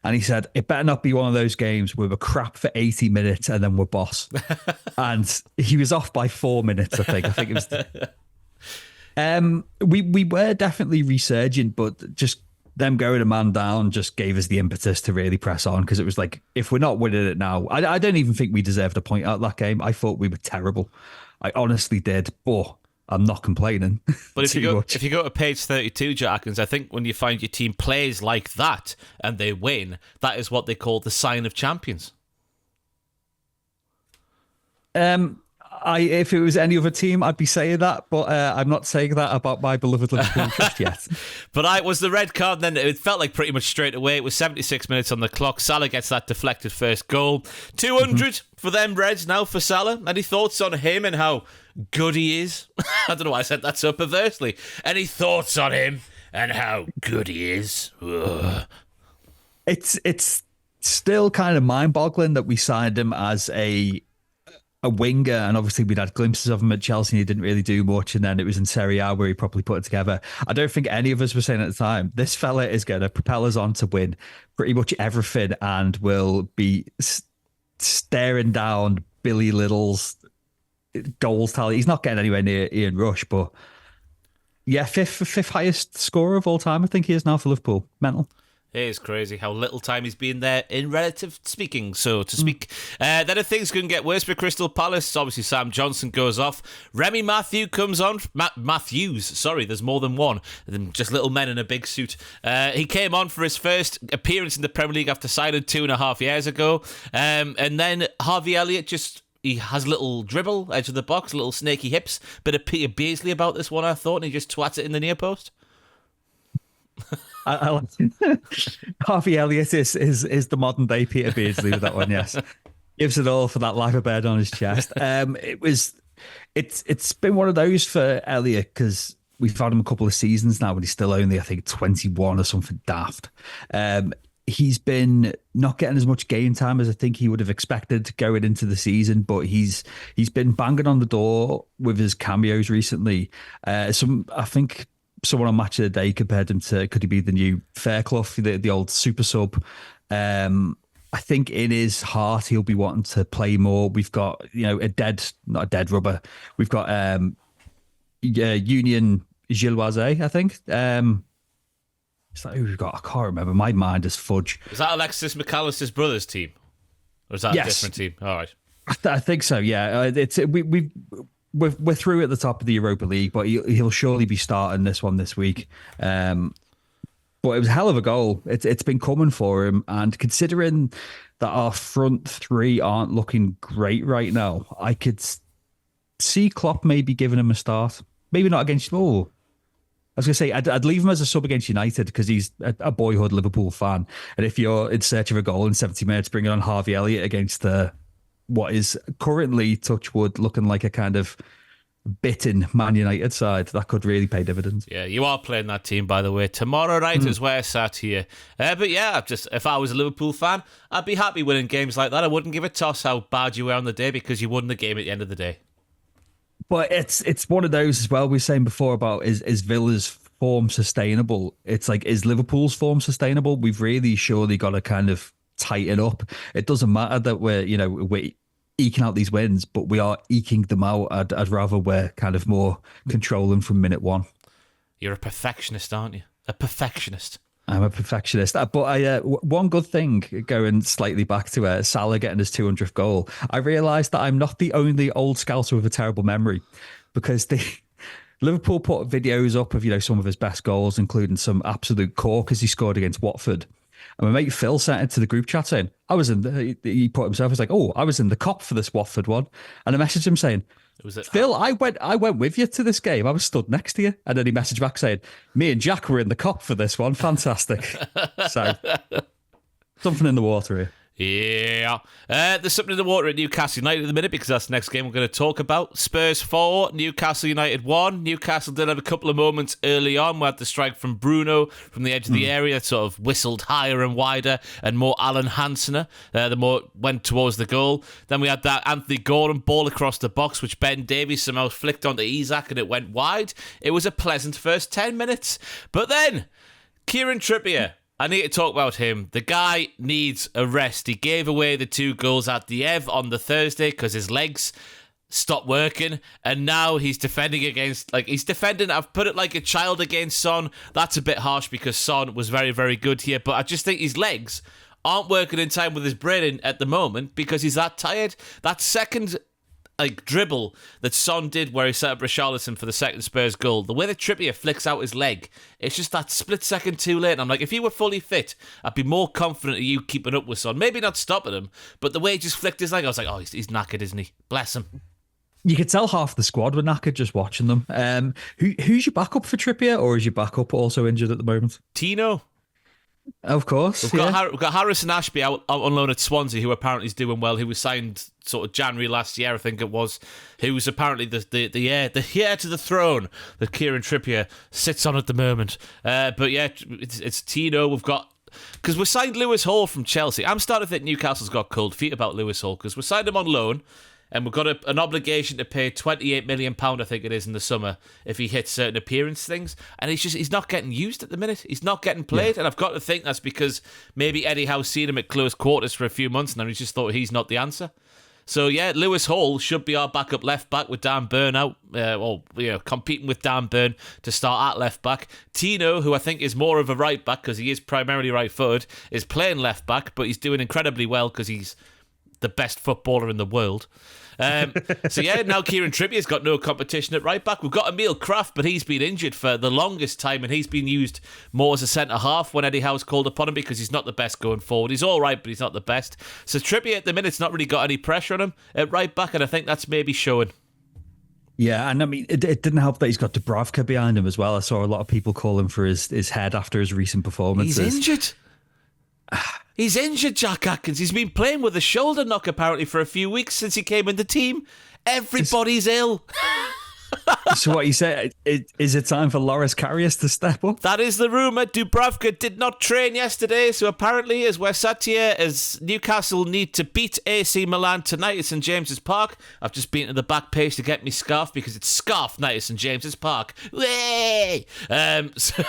And he said, it better not be one of those games where we're crap for 80 minutes and then we're boss. And he was off by 4 minutes, I think. It was... we were definitely resurgent, but just them going a man down just gave us the impetus to really press on, because it was like, if we're not winning it now, I don't even think we deserved a point out of that game. I thought we were terrible. I honestly did, but I'm not complaining. But if you go to page 32, Jack Atkins, I think when you find your team plays like that and they win, that is what they call the sign of champions. If it was any other team, I'd be saying that, but I'm not saying that about my beloved Liverpool just yet. But was the red card, then it felt like pretty much straight away. It was 76 minutes on the clock. Salah gets that deflected first goal. 200 for them Reds now for Salah. Any thoughts on him and how good he is? I don't know why I said that so perversely. Any thoughts on him and how good he is? Ugh. It's still kind of mind-boggling that we signed him as a winger, and obviously we'd had glimpses of him at Chelsea and he didn't really do much, and then it was in Serie A where he probably put it together. I don't think any of us were saying at the time, this fella is going to propel us on to win pretty much everything and will be staring down Billy Little's goals tally. He's not getting anywhere near Ian Rush, but yeah, fifth highest scorer of all time, I think he is now for Liverpool. Mental. It is crazy how little time he's been there, in relative speaking, so to speak. Then if things couldn't get worse for Crystal Palace, obviously Sam Johnson goes off. Remy Matthews comes on. Matthews, sorry, there's more than one. Than just little men in a big suit. He came on for his first appearance in the Premier League after signing 2.5 years ago. And then Harvey Elliott he has a little dribble, edge of the box, little snaky hips. Bit of Peter Beardsley about this one, I thought, and he just twats it in the near post. I like Harvey Elliott is the modern day Peter Beardsley with that one. Yes, gives it all for that liver bird on his chest. It's been one of those for Elliott, because we've had him a couple of seasons now, but he's still only, I think, 21 or something daft. He's been not getting as much game time as I think he would have expected going into the season, but he's been banging on the door with his cameos recently. I think someone on Match of the Day compared him to, could he be the new Fairclough, the old super sub? I think in his heart he'll be wanting to play more. We've got, not a dead rubber. We've got Union Gilloise, I think. Is that who we've got? I can't remember. My mind is fudge. Is that Alexis McAllister's brother's team? Or is that a different team? All right. I think so, yeah. We're through at the top of the Europa League, but he'll surely be starting this one this week. But it was a hell of a goal. It's been coming for him, and considering that our front three aren't looking great right now, I could see Klopp maybe giving him a start. Maybe not against... I was going to say, I'd leave him as a sub against United because he's a boyhood Liverpool fan. And if you're in search of a goal in 70 minutes, bring on Harvey Elliott against what is currently, touch wood, looking like a kind of bitten Man United side that could really pay dividends. Yeah, you are playing that team, by the way. Tomorrow night is where I sat here. But yeah, if I was a Liverpool fan, I'd be happy winning games like that. I wouldn't give a toss how bad you were on the day because you won the game at the end of the day. But it's one of those as well. We were saying before about is Villa's form sustainable? It's like, is Liverpool's form sustainable? We've really surely got to kind of tighten up. It doesn't matter that we're eking out these wins, but we are eking them out. I'd rather we're kind of more controlling from minute one. You're a perfectionist, aren't you? A perfectionist. I'm a perfectionist. But one good thing, going slightly back to Salah getting his 200th goal, I realised that I'm not the only old scouser with a terrible memory, because Liverpool put videos up of some of his best goals, including some absolute corkers he scored against Watford. And my mate Phil sent it to the group chat saying, he put himself, he was like, I was in the cop for this Watford one. And I messaged him saying, Phil, I went with you to this game. I was stood next to you. And then he messaged back saying, me and Jack were in the cop for this one. Fantastic. So, something in the water here. Yeah. There's something in the water at Newcastle United at the minute, because that's the next game we're going to talk about. Spurs 4, Newcastle United 1. Newcastle did have a couple of moments early on. We had the strike from Bruno from the edge of the area, sort of whistled higher and wider and more Alan Hansener. The more went towards the goal. Then we had that Anthony Gordon ball across the box, which Ben Davies somehow flicked onto Isak and it went wide. It was a pleasant first 10 minutes. But then, Kieran Trippier, I need to talk about him. The guy needs a rest. He gave away the 2 goals at the Ev on the Thursday because his legs stopped working, and now he's defending against, I've put it like a child against Son. That's a bit harsh because Son was very, very good here, but I just think his legs aren't working in time with his brain at the moment because he's that tired. That second dribble that Son did where he set up Richarlison for the second Spurs goal, the way that Trippier flicks out his leg, it's just that split second too late. And I'm like, if you were fully fit, I'd be more confident of you keeping up with Son. Maybe not stopping him, but the way he just flicked his leg, I was like, oh, he's knackered, isn't he? Bless him. You could tell half the squad were knackered just watching them. Who's your backup for Trippier, or is your backup also injured at the moment? Tino. Of course. We've got Harrison Ashby out on loan at Swansea, who apparently is doing well. He was signed sort of January last year, I think it was. Who was apparently the heir to the throne that Kieran Trippier sits on at the moment. But yeah, it's Tino. We've got, because we signed Lewis Hall from Chelsea. I'm starting to think Newcastle's got cold feet about Lewis Hall, because we signed him on loan. And we've got an obligation to pay £28 million, I think it is, in the summer if he hits certain appearance things. And he's not getting used at the minute. He's not getting played. Yeah. And I've got to think that's because maybe Eddie Howe's seen him at close quarters for a few months now. He's just thought he's not the answer. So yeah, Lewis Hall should be our backup left back with Dan Burn out, competing with Dan Burn to start at left back. Tino, who I think is more of a right back because he is primarily right footed, is playing left back, but he's doing incredibly well because he's the best footballer in the world. So yeah, now Kieran Trippier's got no competition at right back. We've got Emil Kraft, but he's been injured for the longest time, and he's been used more as a centre half when Eddie Howe's called upon him because he's not the best going forward. He's all right, but he's not the best. So Trippier at the minute's not really got any pressure on him at right back, and I think that's maybe showing. Yeah, and I mean, it didn't help that he's got Dubravka behind him as well. I saw a lot of people call him for his head after his recent performances. He's injured. He's injured, Jack Atkins. He's been playing with a shoulder knock apparently for a few weeks since he came in the team. Everybody's ill. So what you say, is it time for Loris Karius to step up? That is the rumour. Dubravka did not train yesterday, so apparently, as we're sat here, as Newcastle need to beat AC Milan tonight at St James's Park. I've just been to the back page to get me scarf because it's scarf night at St James's Park. Way! So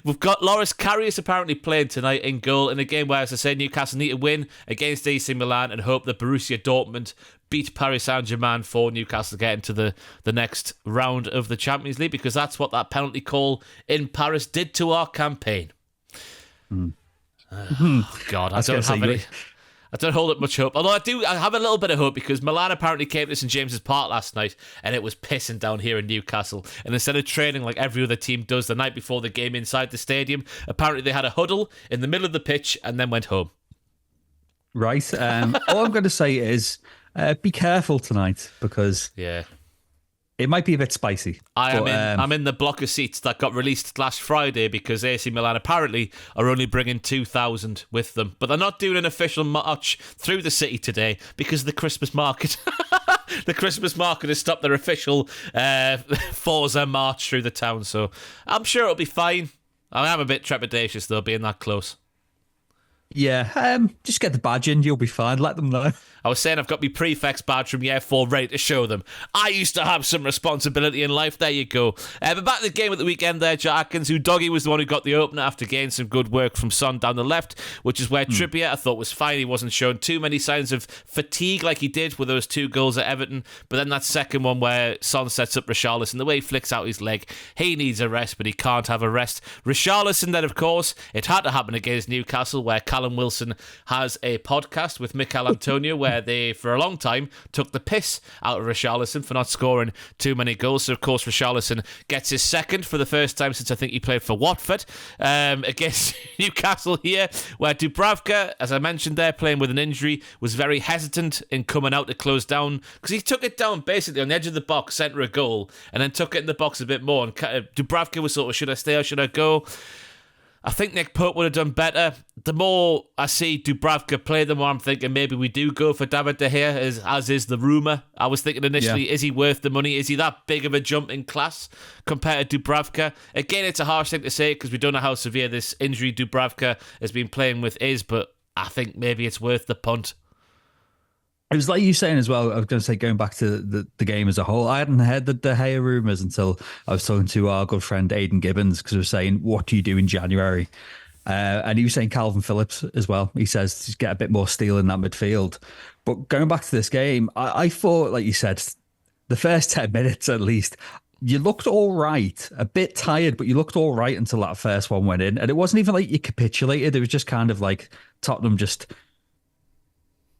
we've got Loris Karius apparently playing tonight in goal in a game where, as I said, Newcastle need to win against AC Milan and hope that Borussia Dortmund beat Paris Saint-Germain for Newcastle to get into the next round of the Champions League, because that's what that penalty call in Paris did to our campaign. God, I don't hold up much hope. Although I have a little bit of hope because Milan apparently came to St James's Park last night and it was pissing down here in Newcastle. And instead of training like every other team does the night before the game inside the stadium, apparently they had a huddle in the middle of the pitch and then went home. Right. All I'm going to say is be careful tonight because it might be a bit spicy. I'm in the block of seats that got released last Friday because AC Milan apparently are only bringing 2,000 with them. But they're not doing an official march through the city today because of the Christmas market. The Christmas market has stopped their official Forza march through the town, so I'm sure it'll be fine. I am a bit trepidatious, though, being that close. Yeah, just get the badge in, you'll be fine. Let them know. I was saying I've got my prefect's badge from year 4 ready to show them. I used to have some responsibility in life. There you go. But back to the game at the weekend there, Jack Atkins, who Doggy was the one who got the opener after getting some good work from Son down the left, which is where Trippier, I thought, was fine. He wasn't showing too many signs of fatigue like he did with those 2 goals at Everton. But then that second one where Son sets up Richarlison, the way he flicks out his leg, he needs a rest, but he can't have a rest. Richarlison then, of course, it had to happen against Newcastle, where Callum Wilson has a podcast with Mikel Antonio, where they, for a long time, took the piss out of Richarlison for not scoring too many goals. So, of course, Richarlison gets his second for the first time since I think he played for Watford against Newcastle here, where Dubravka, as I mentioned there, playing with an injury, was very hesitant in coming out to close down, because he took it down basically on the edge of the box, centre of goal, and then took it in the box a bit more. And Dubravka was sort of, should I stay or should I go? I think Nick Pope would have done better. The more I see Dubravka play, the more I'm thinking maybe we do go for David De Gea, as is the rumour. I was thinking initially, is he worth the money? Is he that big of a jump in class compared to Dubravka? Again, it's a harsh thing to say because we don't know how severe this injury Dubravka has been playing with is, but I think maybe it's worth the punt. It was like you saying as well, I was going to say, going back to the game as a whole, I hadn't heard the De Gea rumours until I was talking to our good friend Aidan Gibbons, because we were saying, what do you do in January? And he was saying Calvin Phillips as well. He says, just get a bit more steel in that midfield. But going back to this game, I thought, like you said, the first 10 minutes at least, you looked all right, a bit tired, but you looked all right until that first one went in. And it wasn't even like you capitulated. It was just kind of like Tottenham just...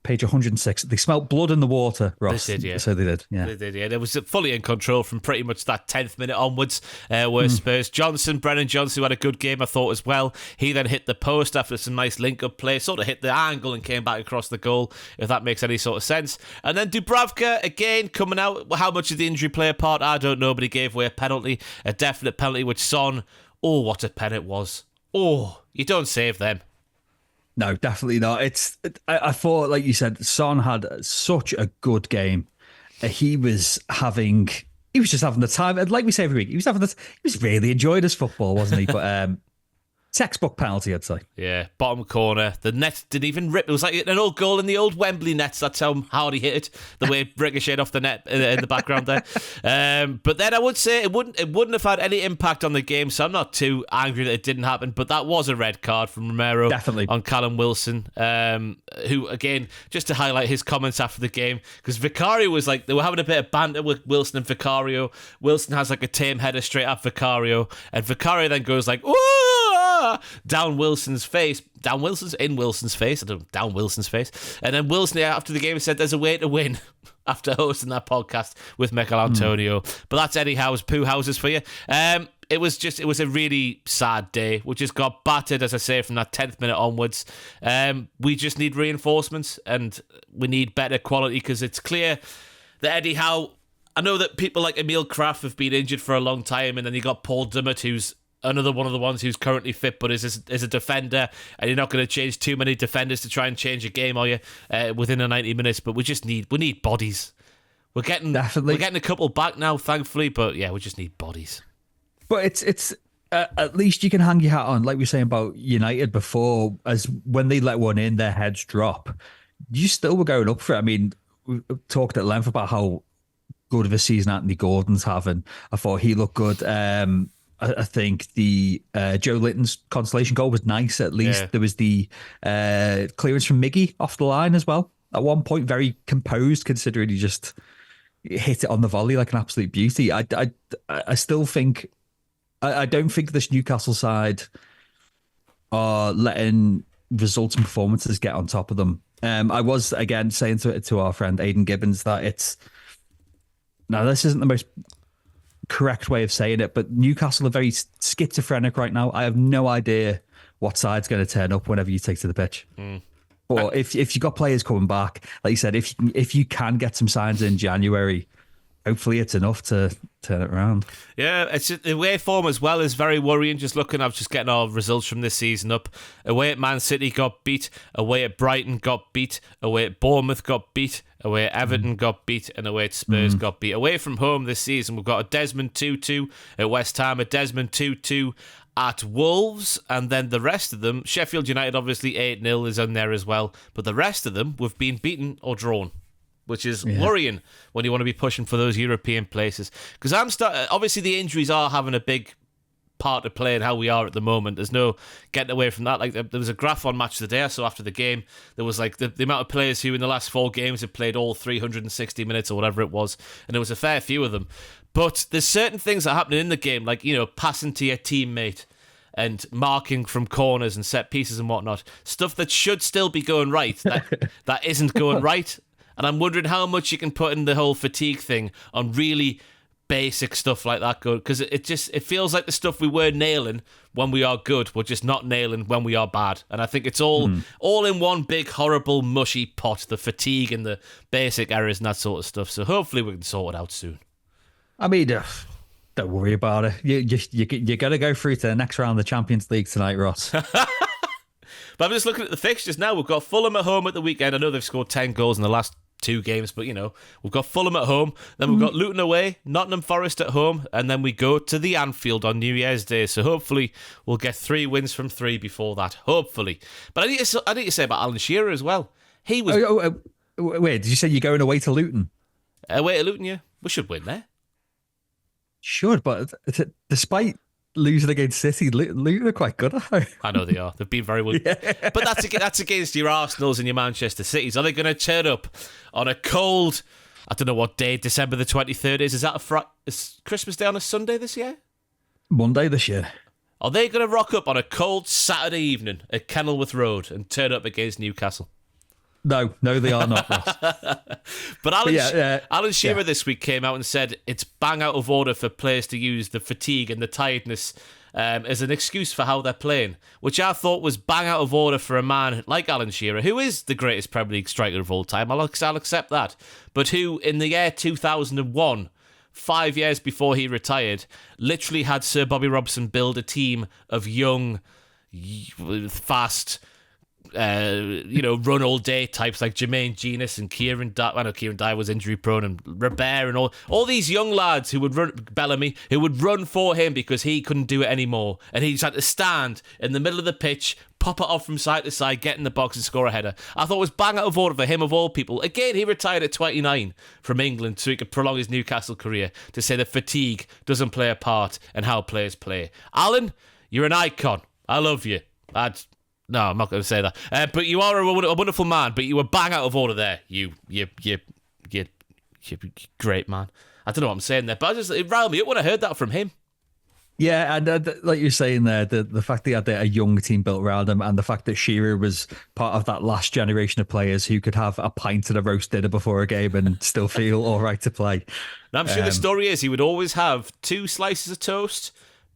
Page 106. They smelt blood in the water, Ross. They did, yeah. So they did, yeah. They did, yeah. They was fully in control from pretty much that 10th minute onwards, where Spurs. Brennan Johnson, who had a good game, I thought, as well. He then hit the post after some nice link-up play, sort of hit the angle and came back across the goal, if that makes any sort of sense. And then Dubravka, again, coming out. How much did the injury play a part? I don't know, but he gave away a penalty, a definite penalty, which Son, oh, what a pen it was. Oh, you don't save them. No, definitely not. I thought, like you said, Son had such a good game. He was just having the time. And like we say every week, he was really enjoying his football, wasn't he? But textbook penalty, I'd say. Yeah, bottom corner. The net didn't even rip. It was like an old goal in the old Wembley nets. That's how hard he hit it. The way it ricocheted off the net in the background there. But then I would say it wouldn't have had any impact on the game, so I'm not too angry that it didn't happen. But that was a red card from Romero, definitely, on Callum Wilson, who, again, just to highlight his comments after the game, because Vicario was like, they were having a bit of banter with Wilson and Vicario. Wilson has like a tame header straight at Vicario, and Vicario then goes like, ooh! Down Wilson's face. I don't know, down Wilson's face. And then Wilson, after the game, said there's a way to win after hosting that podcast with Mikel Antonio. But that's Eddie Howe's poo houses for you. It was a really sad day. We just got battered, as I say, from that 10th minute onwards. We just need reinforcements, and we need better quality, because it's clear that Eddie Howe, I know that people like Emil Kraft have been injured for a long time, and then you got Paul Dummett, who's another one of the ones who's currently fit but is a defender, and you're not going to change too many defenders to try and change a game, are you, within the 90 minutes? But we need bodies. We're getting a couple back now, thankfully, but yeah, we just need bodies. But it's at least you can hang your hat on, like we were saying about United before, as when they let one in, their heads drop. You still were going up for it. I mean, we talked at length about how good of a season Anthony Gordon's having. I thought he looked good. I think the Joe Linton's consolation goal was nice, at least. Yeah. There was the clearance from Miggy off the line as well. At one point, very composed, considering he just hit it on the volley like an absolute beauty. I still think... I don't think this Newcastle side are letting results and performances get on top of them. I was, again, saying to our friend Aidan Gibbons that this isn't the most correct way of saying it, but Newcastle are very schizophrenic right now. I have no idea what side's going to turn up whenever you take to the pitch. But if you got players coming back, like you said, if you can get some signs in January, hopefully it's enough to turn it around. Yeah, it's the away form as well is very worrying. Just looking, I was just getting our results from this season up. Away at Man City got beat. Away at Brighton got beat. Away at Bournemouth got beat. Away at Everton got beat, and away at Spurs got beat. Away from home this season, we've got a Desmond 2-2 at West Ham, a Desmond 2-2 at Wolves, and then the rest of them, Sheffield United obviously 8-0 is on there as well, but the rest of them we've been beaten or drawn, which is worrying when you want to be pushing for those European places. Because obviously the injuries are having a big part to play in how we are at the moment. There's no getting away from that. Like there was a graph on Match of the Day I saw after the game. There was like the amount of players who in the last 4 games have played all 360 minutes or whatever it was, and there was a fair few of them. But there's certain things that are happening in the game, like, you know, passing to your teammate and marking from corners and set pieces and whatnot. Stuff that should still be going right, that isn't going right. And I'm wondering how much you can put in the whole fatigue thing on really basic stuff like that, good, because it feels like the stuff we were nailing when we are good, we're just not nailing when we are bad. And I think it's all in one big horrible mushy pot, the fatigue and the basic errors and that sort of stuff. So hopefully we can sort it out soon. I mean, don't worry about it. You got to go through to the next round of the Champions League tonight, Ross. But I'm just looking at the fixtures now. We've got Fulham at home at the weekend. I know they've scored 10 goals in the last 2 games, but, you know, we've got Fulham at home, then we've got Luton away, Nottingham Forest at home, and then we go to the Anfield on New Year's Day. So hopefully we'll get 3 wins from 3 before that. Hopefully. But I need to say about Alan Shearer as well. He was... Wait, did you say you're going away to Luton? Away to Luton, yeah. We should win there. Should, but despite losing against City, Luton are quite good at home. I know they are. They've been very well. Yeah. But that's against your Arsenals and your Manchester Cities. Are they going to turn up on a cold, I don't know what day, December the 23rd is? Is that is Christmas Day on a Sunday this year? Monday this year. Are they going to rock up on a cold Saturday evening at Kenilworth Road and turn up against Newcastle? No, they are not, Ross. But Alan Shearer this week came out and said it's bang out of order for players to use the fatigue and the tiredness as an excuse for how they're playing, which I thought was bang out of order for a man like Alan Shearer, who is the greatest Premier League striker of all time. I'll accept that. But who, in the year 2001, 5 years before he retired, literally had Sir Bobby Robson build a team of young, fast... run all day types like Jermaine Genius and Kieran Dyer. I know Kieran Dyer was injury prone, and Robert and all these young lads who would run, Bellamy, who would run for him because he couldn't do it anymore, and he just had to stand in the middle of the pitch, pop it off from side to side, get in the box and score a header. I thought it was bang out of order for him of all people. Again, he retired at 29 from England so he could prolong his Newcastle career, to say that fatigue doesn't play a part in how players play. Alan, you're an icon. I love you. No, I'm not going to say that. But you are a wonderful man. But you were bang out of order there. You great man. I don't know what I'm saying there, but it riled me up when I heard that from him. Yeah, and like you're saying there, the fact that he had a young team built around him, and the fact that Shearer was part of that last generation of players who could have a pint and a roast dinner before a game and still feel all right to play. Now, I'm sure the story is he would always have 2 slices of toast,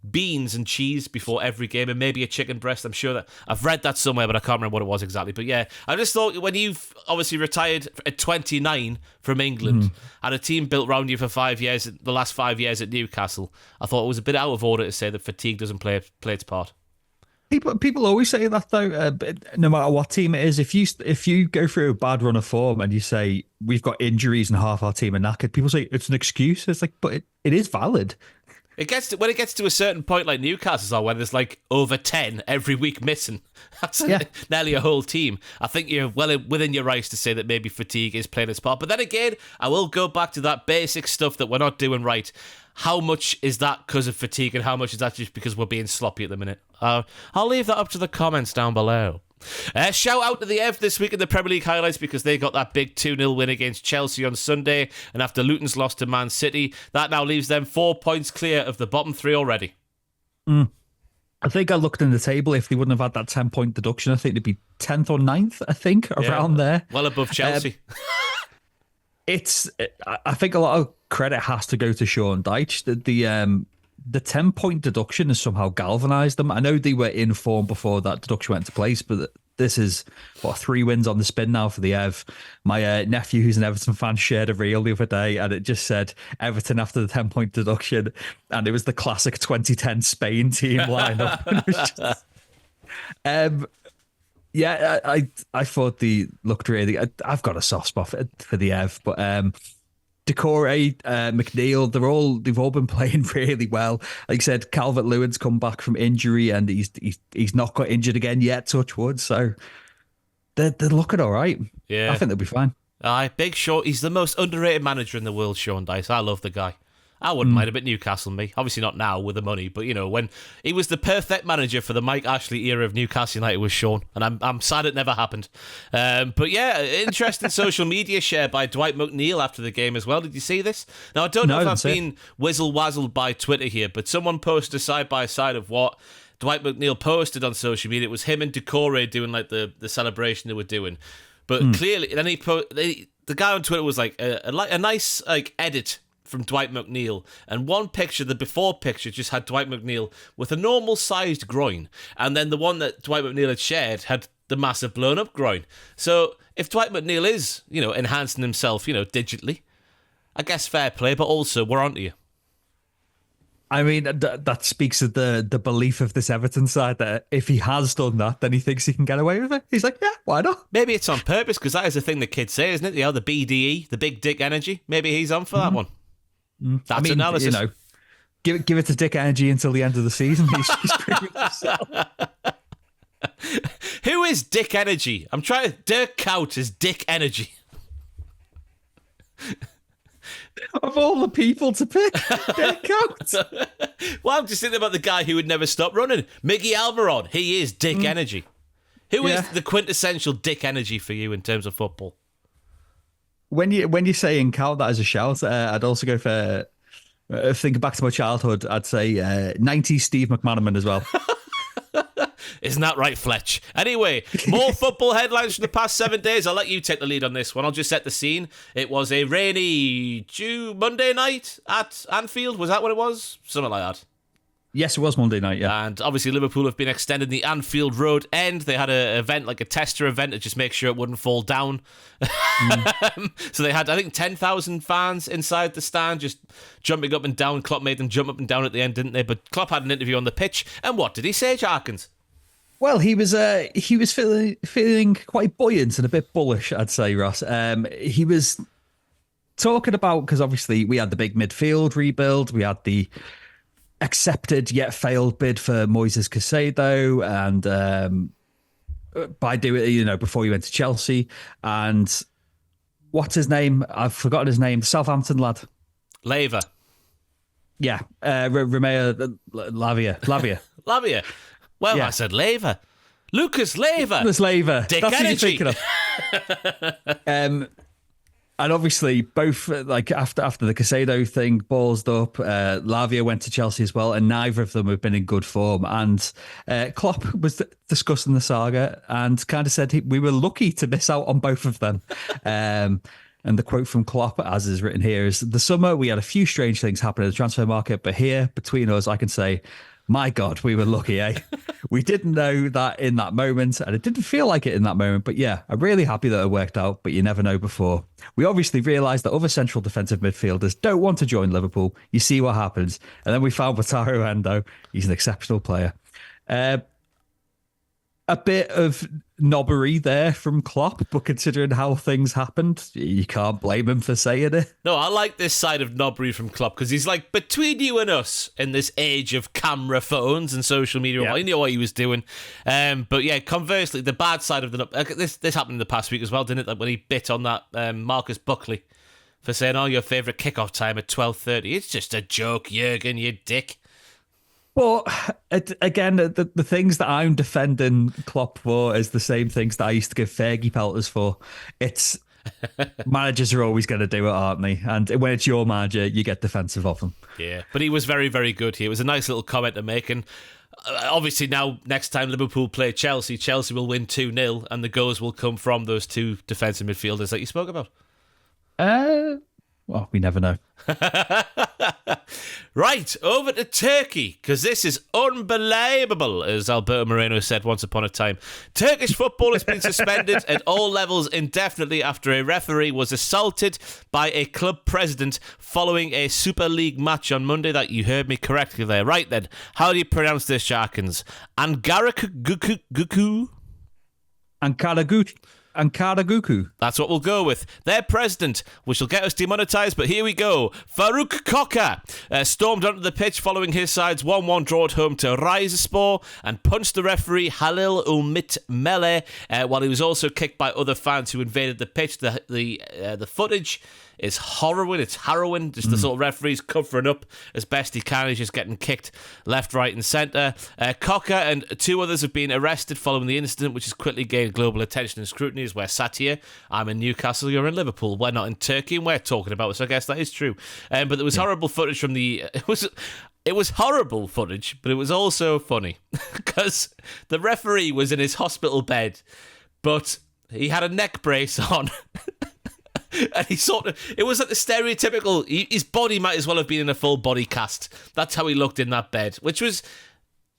beans and cheese before every game, and maybe a chicken breast. I'm sure that I've read that somewhere, but I can't remember what it was exactly. But yeah, I just thought when you've obviously retired at 29 from England, had a team built around you for 5 years, the last 5 years at Newcastle, I thought it was a bit out of order to say that fatigue doesn't play its part. People always say that though, no matter what team it is, if you go through a bad run of form and you say we've got injuries and half our team are knackered, people say it's an excuse. It's like, but it is valid. When it gets to a certain point, like Newcastle's are, when there's like over 10 every week missing, that's nearly a whole team. I think you're well within your rights to say that maybe fatigue is playing its part. But then again, I will go back to that basic stuff that we're not doing right. How much is that because of fatigue, and how much is that just because we're being sloppy at the minute? I'll leave that up to the comments down below. Shout out to the Ev this week in the Premier League highlights, because they got that big 2-0 win against Chelsea on Sunday, and after Luton's loss to Man City, that now leaves them 4 points clear of the bottom 3 already. I think I looked in the table. If they wouldn't have had that 10-point deduction, I think they'd be 10th or 9th, I think, around there. Well above Chelsea. I think a lot of credit has to go to Sean Dyche. The 10-point deduction has somehow galvanised them. I know they were in form before that deduction went into place, but this is, 3 wins on the spin now for the Ev. My nephew, who's an Everton fan, shared a reel the other day, and it just said Everton after the 10-point deduction, and it was the classic 2010 Spain team lineup. And it was just, yeah, I thought they looked really. I've got a soft spot for the Ev, but Decore, McNeil, they've all been playing really well. Like I said, Calvert-Lewin's come back from injury, and he's not got injured again yet, touch wood. So they're looking all right. Yeah, I think they'll be fine. Aye, Big Sean. He's the most underrated manager in the world, Sean Dice. I love the guy. I wouldn't mind a bit Newcastle, me. Obviously not now with the money, but when he was the perfect manager for the Mike Ashley era of Newcastle United was Sean, and I'm sad it never happened. But yeah, interesting social media share by Dwight McNeil after the game as well. Did you see this? Now I don't know if I've been whizzle-wazzled by Twitter here, but someone posted a side-by-side of what Dwight McNeil posted on social media. It was him and Decore doing like the celebration they were doing, but clearly, then the guy on Twitter was like a nice like edit from Dwight McNeil, and one picture, the before picture, just had Dwight McNeil with a normal sized groin, and then the one that Dwight McNeil had shared had the massive blown up groin. So if Dwight McNeil is enhancing himself digitally, I guess fair play, but also we're onto you. I mean, that speaks of the belief of this Everton side that if he has done that, then he thinks he can get away with it. He's like, yeah, why not? Maybe it's on purpose, because that is the thing the kids say, isn't it? The BDE, the big dick energy. Maybe he's on for that one. That's analysis. Give it to Dick Energy until the end of the season. He's proving himself. Who is Dick Energy? I'm trying. Dirk Kuyt is Dick Energy. Of all the people to pick, Dirk Kuyt. Well, I'm just thinking about the guy who would never stop running. Miggy Almiron. He is Dick Energy. Who is the quintessential Dick Energy for you in terms of football? When you're saying count that as a shout, I'd also go for thinking back to my childhood. I'd say 90s Steve McManaman as well. Isn't that right, Fletch? Anyway, more football headlines from the past 7 days. I'll let you take the lead on this one. I'll just set the scene. It was a rainy Monday night at Anfield. Was that what it was? Something like that. Yes, it was Monday night, yeah. And obviously Liverpool have been extending the Anfield Road end. They had an event, like a tester event, to just make sure it wouldn't fall down. So they had, I think, 10,000 fans inside the stand, just jumping up and down. Klopp made them jump up and down at the end, didn't they? But Klopp had an interview on the pitch. And what did he say, Jarkins? Well, he was feeling quite buoyant and a bit bullish, I'd say, Ross. He was talking about, because obviously we had the big midfield rebuild, we had the accepted yet failed bid for Moises Caicedo, and by doing before he went to Chelsea, and what's his name? I've forgotten his name. Southampton lad, Leiva. Yeah, Romeo Lavia. Lavia. Well, yeah. I said Leiva. Lucas Leiva. Lucas Leiva. Dick That's Energy. What you're thinking of. And obviously, both like after the Caicedo thing ballsed up, Lavia went to Chelsea as well, and neither of them have been in good form. And Klopp was discussing the saga and kind of said we were lucky to miss out on both of them. And the quote from Klopp, as is written here, is: "The summer we had a few strange things happen in the transfer market, but here between us, I can say, my God, we were lucky, eh? We didn't know that in that moment, and it didn't feel like it in that moment. But yeah, I'm really happy that it worked out, but you never know before. We obviously realised that other central defensive midfielders don't want to join Liverpool. You see what happens. And then we found Wataru Endo. He's an exceptional player. A bit of knobbery there from Klopp, but considering how things happened, you can't blame him for saying it. No, I like this side of knobbery from Klopp, because he's like, between you and us in this age of camera phones and social media, yeah. He knew what he was doing. But yeah, conversely, the bad side of this happened in the past week as well, didn't it? Like when he bit on that Marcus Buckley for saying, your favourite kickoff time at 12:30. It's just a joke, Jurgen, you dick. But again, the things that I'm defending Klopp for is the same things that I used to give Fergie pelters for. It's managers are always going to do it, aren't they? And when it's your manager, you get defensive of them. Yeah, but he was very, very good here. It was a nice little comment to make. And obviously now, next time Liverpool play Chelsea, Chelsea will win 2-0, and the goals will come from those two defensive midfielders that you spoke about. Well, we never know. Right, over to Turkey, because this is unbelievable, as Alberto Moreno said once upon a time. Turkish football has been suspended at all levels indefinitely after a referee was assaulted by a club president following a Super League match on Monday. That you heard me correctly there. Right then, how do you pronounce this, Atkins? Angaraguku? Ankara-Guku. That's what we'll go with. Their president, which will get us demonetised, but here we go. Faruk Koka stormed onto the pitch following his side's 1-1 draw at home to Rizespor and punched the referee Halil Umit Mele while he was also kicked by other fans who invaded the pitch. The footage is harrowing. It's harrowing. Just the sort of referee's covering up as best he can. He's just getting kicked left, right and centre. Koka and two others have been arrested following the incident, which has quickly gained global attention and scrutiny. Is where sat here. I'm in Newcastle, you're in Liverpool. We're not in Turkey and we're talking about it, so I guess that is true. But there was horrible footage from the... It was horrible footage, but it was also funny because the referee was in his hospital bed, but he had a neck brace on. And it was like the stereotypical, his body might as well have been in a full body cast. That's how he looked in that bed, which was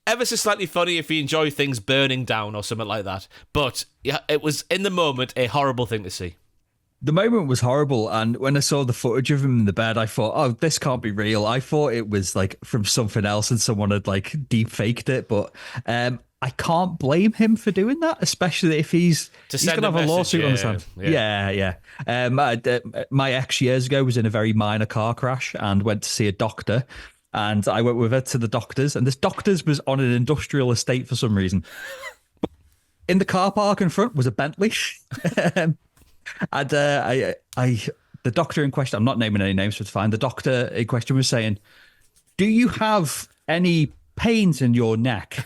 ever so slightly funny if you enjoy things burning down or something like that. But yeah, it was, in the moment, a horrible thing to see. The moment was horrible, and when I saw the footage of him in the bed, I thought, oh, this can't be real. I thought it was like from something else and someone had like deep faked it, but I can't blame him for doing that, especially if he's going to have a lawsuit on his hands. Yeah. My ex years ago was in a very minor car crash and went to see a doctor, and I went with her to the doctor's, and this doctor's was on an industrial estate for some reason. In the car park in front was a Bentley. And the doctor in question, I'm not naming any names, so it's fine. The doctor in question was saying, do you have any pains in your neck?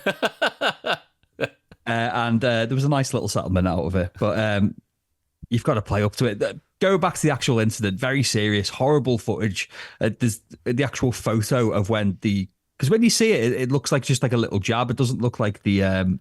And there was a nice little settlement out of it, but you've got to play up to it. Go back to the actual incident. Very serious, horrible footage. There's the actual photo of when because when you see it, it looks like just like a little jab. It doesn't look like the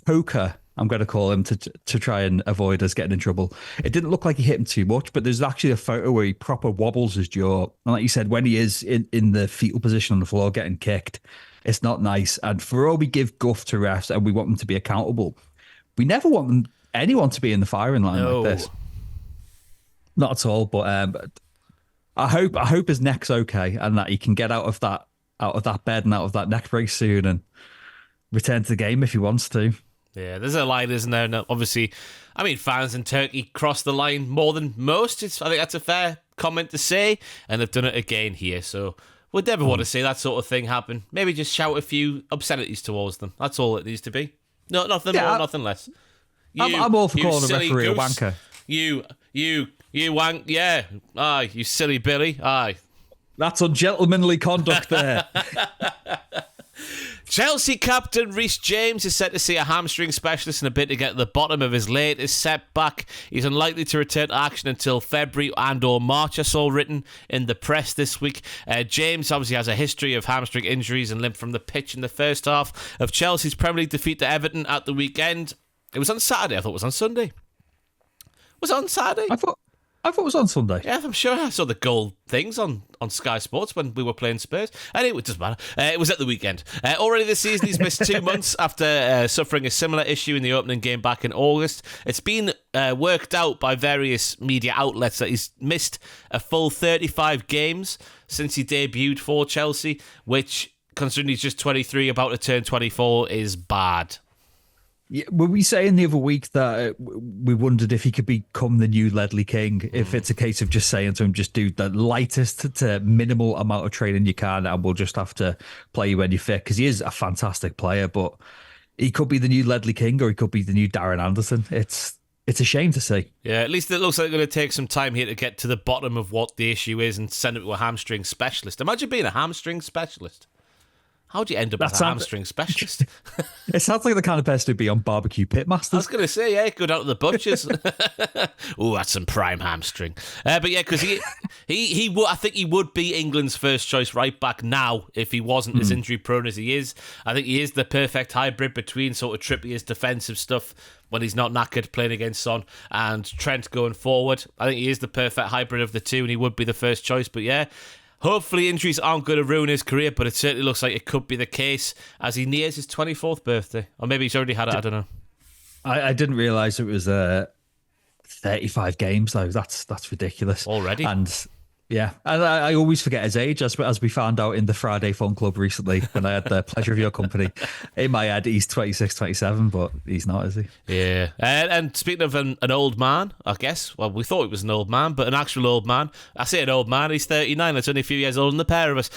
Coca, I'm going to call him to try and avoid us getting in trouble. It didn't look like he hit him too much, but there's actually a photo where he proper wobbles his jaw. And like you said, when he is in the fetal position on the floor getting kicked, it's not nice. And for all we give guff to refs and we want them to be accountable, we never want anyone to be in the firing line like this. Not at all. But I hope his neck's okay and that he can get out of that bed and out of that neck brace soon and return to the game if he wants to. Yeah, there's a line, isn't there? And obviously, I mean, fans in Turkey cross the line more than most. I think that's a fair comment to say, and they've done it again here. So we'd never want to see that sort of thing happen. Maybe just shout a few obscenities towards them. That's all it needs to be. No, nothing more, nothing less. I'm all for calling a referee a wanker. You wank, yeah. Aye, you silly Billy. Aye. That's ungentlemanly conduct there. Chelsea captain Reece James is set to see a hamstring specialist in a bid to get to the bottom of his latest setback. He's unlikely to return to action until February and or March, I saw written in the press this week. James obviously has a history of hamstring injuries and limped from the pitch in the first half of Chelsea's Premier League defeat to Everton at the weekend. It was on Saturday. I thought it was on Sunday. Was it on Saturday? I thought it was on Sunday. Yeah, I'm sure I saw the goal things on Sky Sports when we were playing Spurs. Anyway, it doesn't matter. It was at the weekend. Already this season, he's missed 2 months after suffering a similar issue in the opening game back in August. It's been worked out by various media outlets that he's missed a full 35 games since he debuted for Chelsea, which, considering he's just 23, about to turn 24, is bad. Yeah, were we saying the other week that we wondered if he could become the new Ledley King? If it's a case of just saying to him, just do the lightest to minimal amount of training you can, and we'll just have to play you when you're fit, because he is a fantastic player, but he could be the new Ledley King or he could be the new Darren Anderson. It's a shame to see. Yeah, at least it looks like they're going to take some time here to get to the bottom of what the issue is and send it to a hamstring specialist. Imagine being a hamstring specialist. How do you end up as a hamstring specialist? It sounds like the kind of person who'd be on Barbecue Pitmasters. I was going to say, yeah, go down to the butchers. Oh, that's some prime hamstring. But yeah, because I think he would be England's first choice right back now if he wasn't as injury prone as he is. I think he is the perfect hybrid between sort of Trippier's defensive stuff when he's not knackered playing against Son and Trent going forward. I think he is the perfect hybrid of the two and he would be the first choice. But yeah, Hopefully injuries aren't going to ruin his career, but it certainly looks like it could be the case as he nears his 24th birthday. Or maybe he's already had it, I don't know. I didn't realise it was 35 games, though. That's ridiculous. Already? And yeah, and I always forget his age, as we found out in the Friday Fun Club recently when I had the pleasure of your company. In my head, he's 26, 27, but he's not, is he? Yeah. And speaking of an old man, I guess, well, we thought he was an old man, but an actual old man. I say an old man, he's 39. That's only a few years older than the pair of us.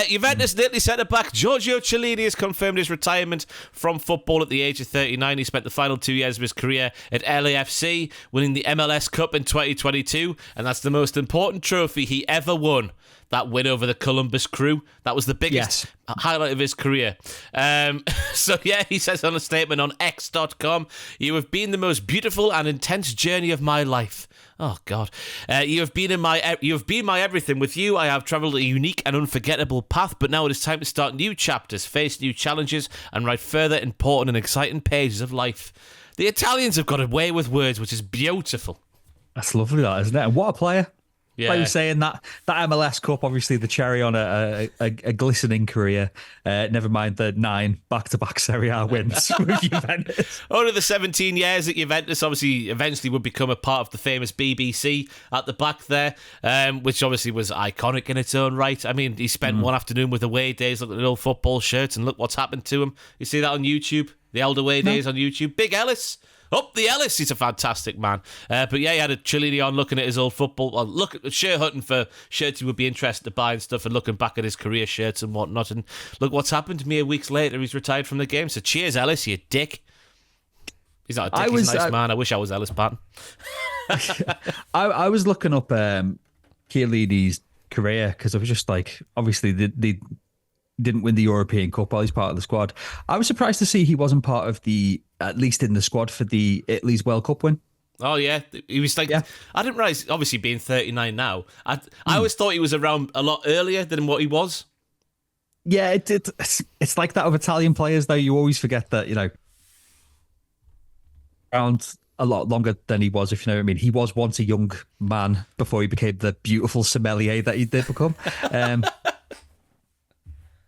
Juventus Italy centre-back Giorgio Chiellini has confirmed his retirement from football at the age of 39. He spent the final 2 years of his career at LAFC, winning the MLS Cup in 2022, and that's the most important trophy he ever won. That win over the Columbus Crew. That was the biggest highlight of his career. So yeah, he says on a statement on X.com, "You have been the most beautiful and intense journey of my life." Oh God, you have been my everything. With you, I have travelled a unique and unforgettable path. But now it is time to start new chapters, face new challenges, and write further important and exciting pages of life. The Italians have got away with words, which is beautiful. That's lovely, that, isn't it? And what a player. Yeah. Like you were saying, that MLS Cup, obviously the cherry on a glistening career. Never mind the 9 back-to-back Serie A wins with Juventus. Over the 17 years at Juventus, obviously, eventually would become a part of the famous BBC at the back there, which obviously was iconic in its own right. I mean, he spent one afternoon with away days looking at old football shirts, and look what's happened to him. You see that on YouTube? The old away days on YouTube. Big Ellis. Up the Ellis, he's a fantastic man. But yeah, he had a Chiellini on looking at his old football, or look at shirt hunting for shirts he would be interested to buy and stuff, and looking back at his career shirts and whatnot. And look what's happened. Mere weeks later, he's retired from the game. So cheers, Ellis, you dick. He's not a dick, he's a nice man. I wish I was Ellis Patton. I was looking up Chiellini's career because I was just like, obviously they didn't win the European Cup while he's part of the squad. I was surprised to see he wasn't part of at least in the squad for the Italy's World Cup win. Oh yeah, he was like, I didn't realise, obviously being 39 now, I always thought he was around a lot earlier than what he was. Yeah, it's like that of Italian players though. You always forget that, around a lot longer than he was, if you know what I mean. He was once a young man before he became the beautiful sommelier that he did become.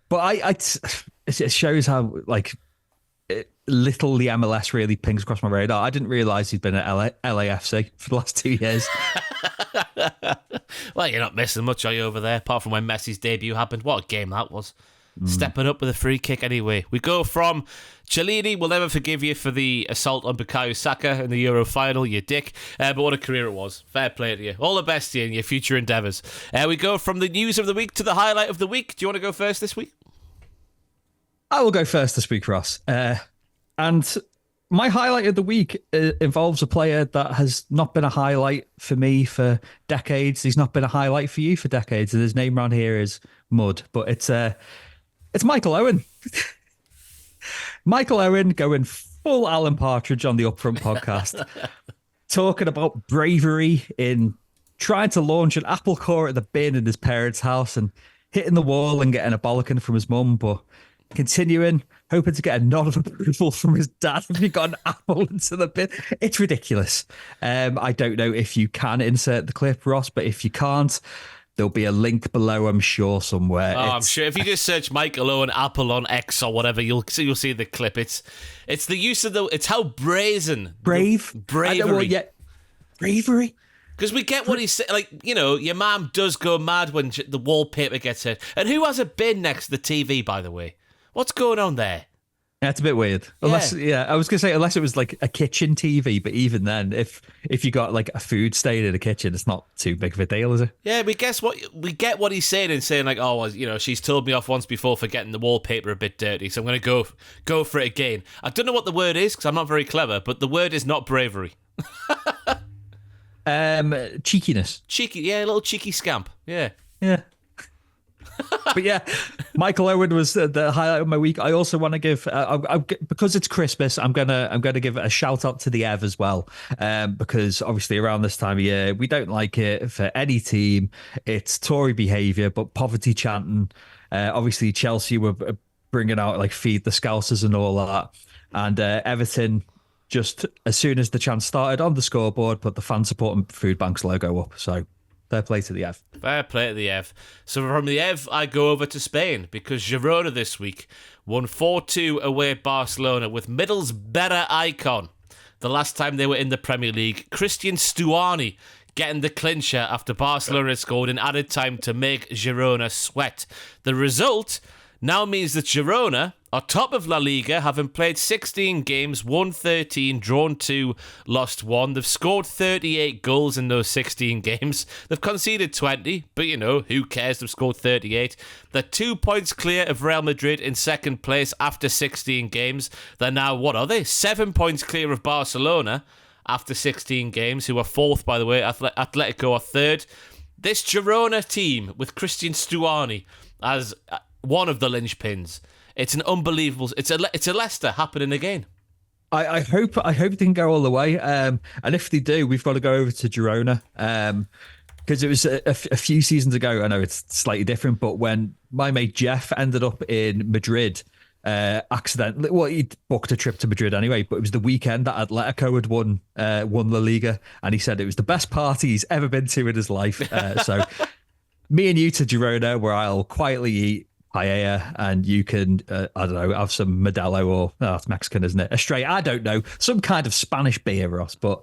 But it shows how little the MLS really pings across my radar. I didn't realise he'd been at LAFC for the last 2 years. Well, you're not missing much, are you, over there? Apart from when Messi's debut happened. What a game that was. Stepping up with a free kick anyway. We go from Chiellini, we'll never forgive you for the assault on Bukayo Saka in the Euro final, you dick. But what a career it was. Fair play to you. All the best to you in your future endeavours. We go from the news of the week to the highlight of the week. Do you want to go first this week? I will go first this week, Ross. And my highlight of the week involves a player that has not been a highlight for me for decades. He's not been a highlight for you for decades. And his name around here is Mud. But it's Michael Owen. Michael Owen going full Alan Partridge on the Upfront podcast, talking about bravery in trying to launch an apple core at the bin in his parents' house and hitting the wall and getting a bollocking from his mum, but continuing, hoping to get a nod of approval from his dad if he got an apple into the bin. It's ridiculous. I don't know if you can insert the clip, Ross, but if you can't, there'll be a link below, I'm sure, somewhere. I'm sure if you just search Michael Owen Apple on X or whatever, you'll see the clip. It's the use of it's how brazen, bravery, bravery. Because we get what he's saying. Like, your mum does go mad when the wallpaper gets hit. And who has a bin next to the TV, by the way? What's going on there? Yeah, it's a bit weird. Unless, I was going to say, unless it was like a kitchen TV, but even then, if you got like a food stain in the kitchen, it's not too big of a deal, is it? Yeah, we get what he's saying and saying like, oh, well, she's told me off once before for getting the wallpaper a bit dirty, so I'm going to go for it again. I don't know what the word is because I'm not very clever, but the word is not bravery. Cheekiness. Cheeky, yeah, a little cheeky scamp. Yeah. But yeah, Michael Owen was the highlight of my week. I also want to give, because it's Christmas, I'm gonna give a shout out to the Ev as well, because obviously around this time of year we don't like it for any team. It's Tory behaviour, but poverty chanting. Obviously Chelsea were bringing out like feed the Scousers and all that, and Everton just as soon as the chance started on the scoreboard put the fan support and food banks logo up. So Fair play to the Ev. Fair play to the Ev. So from the Ev, I go over to Spain because Girona this week won 4-2 away at Barcelona with Middlesbrough icon. The last time they were in the Premier League, Christian Stuani getting the clincher after Barcelona had scored in added time to make Girona sweat. The result now means that Girona are top of La Liga, having played 16 games, won 13, drawn 2, lost 1. They've scored 38 goals in those 16 games. They've conceded 20, but who cares? They've scored 38. They're 2 points clear of Real Madrid in second place after 16 games. They're now, what are they? 7 points clear of Barcelona after 16 games, who are fourth, by the way. Atletico are third. This Girona team with Christian Stuani as one of the linchpins. It's an unbelievable. It's a Leicester happening again. I hope they can go all the way. And if they do, we've got to go over to Girona. Because it was a few seasons ago. I know it's slightly different, but when my mate Jeff ended up in Madrid, accidentally, well, he booked a trip to Madrid anyway, but it was the weekend that Atletico had won La Liga, and he said it was the best party he's ever been to in his life. So me and you to Girona, where I'll quietly eat paella, and you can, I don't know, have some Modelo or, it's Mexican, isn't it? Estrella, I don't know, some kind of Spanish beer, Ross, but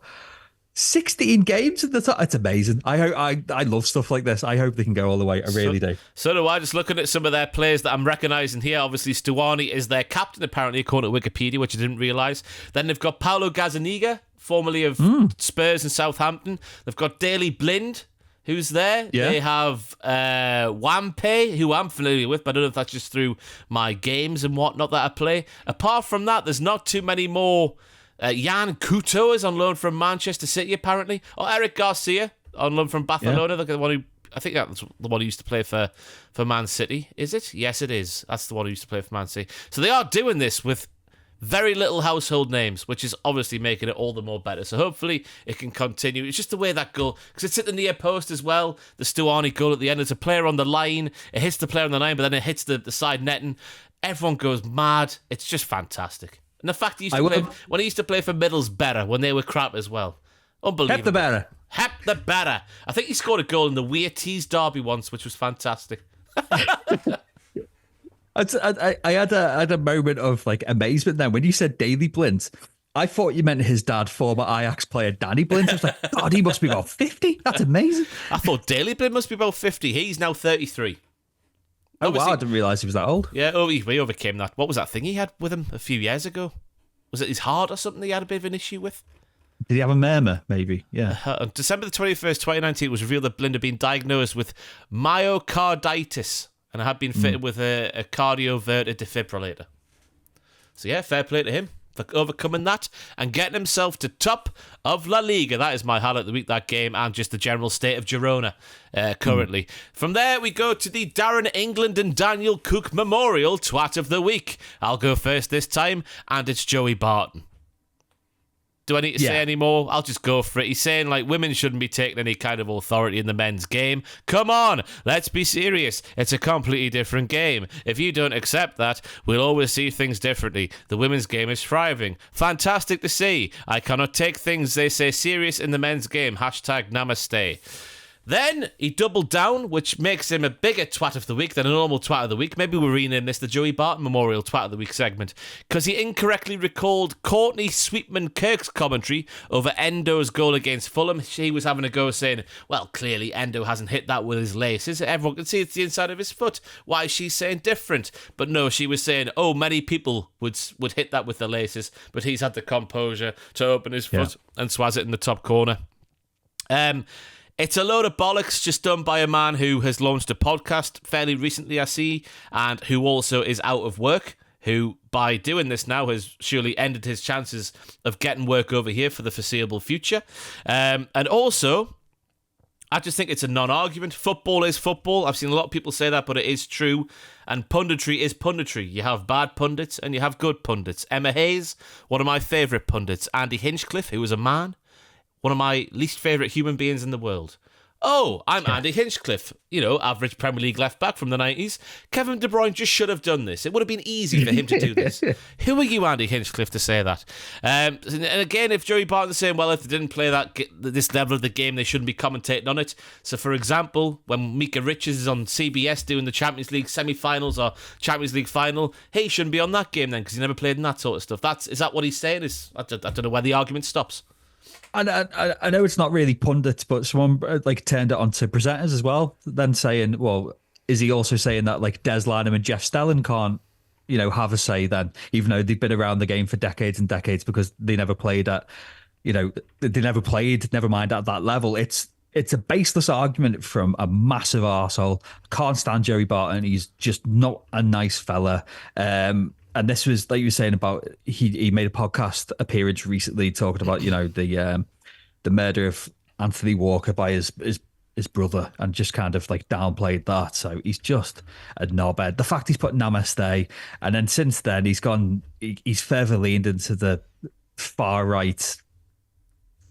16 games at the top, it's amazing. I love stuff like this. I hope they can go all the way. I really do. So do I. Just looking at some of their players that I'm recognising here, obviously Stuani is their captain, apparently, according to Wikipedia, which I didn't realise. Then they've got Paulo Gazzaniga, formerly of Spurs and Southampton. They've got Daley Blind, who's there. Yeah. They have Wampe, who I'm familiar with, but I don't know if that's just through my games and whatnot that I play. Apart from that, there's not too many more. Jan Couto is on loan from Manchester City, apparently. Or Eric Garcia on loan from Barcelona. Yeah. The one who, I think that's the one who used to play for Man City. Is it? Yes, it is. That's the one who used to play for Man City. So they are doing this with very little household names, which is obviously making it all the more better. So hopefully it can continue. It's just the way that goal, because it's at the near post as well. The Stuani goal at the end, there's a player on the line. It hits the player on the line, but then it hits the side netting. Everyone goes mad. It's just fantastic. And the fact he used to play, when he used to play for Middlesbrough, when they were crap as well. Unbelievable. Hep the better. Hep the better. I think he scored a goal in the Weirties derby once, which was fantastic. I had a moment of like amazement then when you said Daley Blind. I thought you meant his dad, former Ajax player Danny Blind. I was like, God, he must be about 50. That's amazing. I thought Daley Blind must be about 50. He's now 33. Oh, wow, I didn't realise he was that old. Yeah, he overcame that. What was that thing he had with him a few years ago? Was it his heart or something he had a bit of an issue with? Did he have a murmur, maybe? Yeah. On December the 21st, 2019, it was revealed that Blind had been diagnosed with myocarditis and had been fitted with a cardioverter defibrillator. So yeah, fair play to him for overcoming that and getting himself to top of La Liga. That is my highlight of the week, that game, and just the general state of Girona currently. From there, we go to the Darren England and Daniel Cook Memorial Twat of the Week. I'll go first this time, and it's Joey Barton. Do I need to say any more? I'll just go for it. He's saying, like, women shouldn't be taking any kind of authority in the men's game. Come on, let's be serious. It's a completely different game. If you don't accept that, we'll always see things differently. The women's game is thriving. Fantastic to see. I cannot take things they say serious in the men's game. Hashtag namaste. Then he doubled down, which makes him a bigger twat of the week than a normal twat of the week. Maybe we'll rename this the Joey Barton Memorial Twat of the Week segment, because he incorrectly recalled Courtney Sweetman-Kirk's commentary over Endo's goal against Fulham. She was having a go saying, well, clearly Endo hasn't hit that with his laces. Everyone can see it's the inside of his foot. Why is she saying different? But no, she was saying, oh, many people would hit that with the laces, but he's had the composure to open his foot and swaz it in the top corner. It's a load of bollocks just done by a man who has launched a podcast fairly recently, I see, and who also is out of work, who, by doing this now, has surely ended his chances of getting work over here for the foreseeable future. And also, I just think it's a non-argument. Football is football. I've seen a lot of people say that, but it is true. And punditry is punditry. You have bad pundits and you have good pundits. Emma Hayes, one of my favourite pundits. Andy Hinchcliffe, who was a man. One of my least favourite human beings in the world. Oh, I'm Andy Hinchcliffe, average Premier League left-back from the 90s. Kevin De Bruyne just should have done this. It would have been easy for him to do this. Who are you, Andy Hinchcliffe, to say that? And again, if Joey Barton's saying, well, if they didn't play this level of the game, they shouldn't be commentating on it. So, for example, when Mika Richards is on CBS doing the Champions League semi-finals or Champions League final, he shouldn't be on that game then because he never played in that sort of stuff. Is that what he's saying? I don't know where the argument stops. And I know it's not really pundits, but someone turned it onto presenters as well. Then saying, well, is he also saying that Des Lynam and Jeff Stelling can't, have a say then, even though they've been around the game for decades and decades because they never played at, never mind at that level. It's a baseless argument from a massive arsehole. Can't stand Joey Barton. He's just not a nice fella. And this was, like you were saying about, he made a podcast appearance recently talking about, the murder of Anthony Walker by his brother and just kind of downplayed that. So he's just a knobhead. The fact he's put Namaste, and then since then he's further leaned into the far right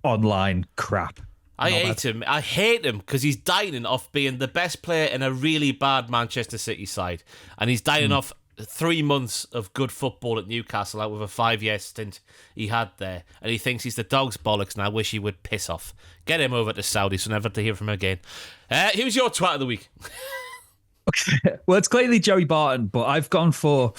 online crap. I hate him. I hate him because he's dining off being the best player in a really bad Manchester City side. And he's dining off 3 months of good football at Newcastle out with a 5-year stint he had there, and he thinks he's the dog's bollocks, and I wish he would piss off. Get him over to Saudi so never to hear from him again. Who's your twat of the week? Well, it's clearly Joey Barton, but I've gone for...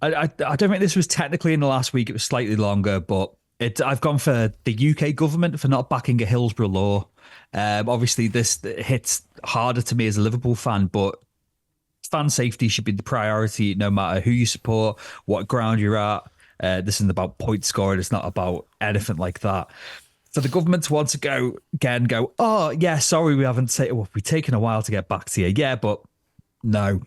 I don't think this was technically in the last week, it was slightly longer, but I've gone for the UK government for not backing a Hillsborough law. Obviously, this hits harder to me as a Liverpool fan, but fan safety should be the priority no matter who you support, what ground you're at. This isn't about point scoring. It's not about anything like that. For the government to want to go, oh, yeah, sorry, we've taken a while to get back to you. Yeah, but no.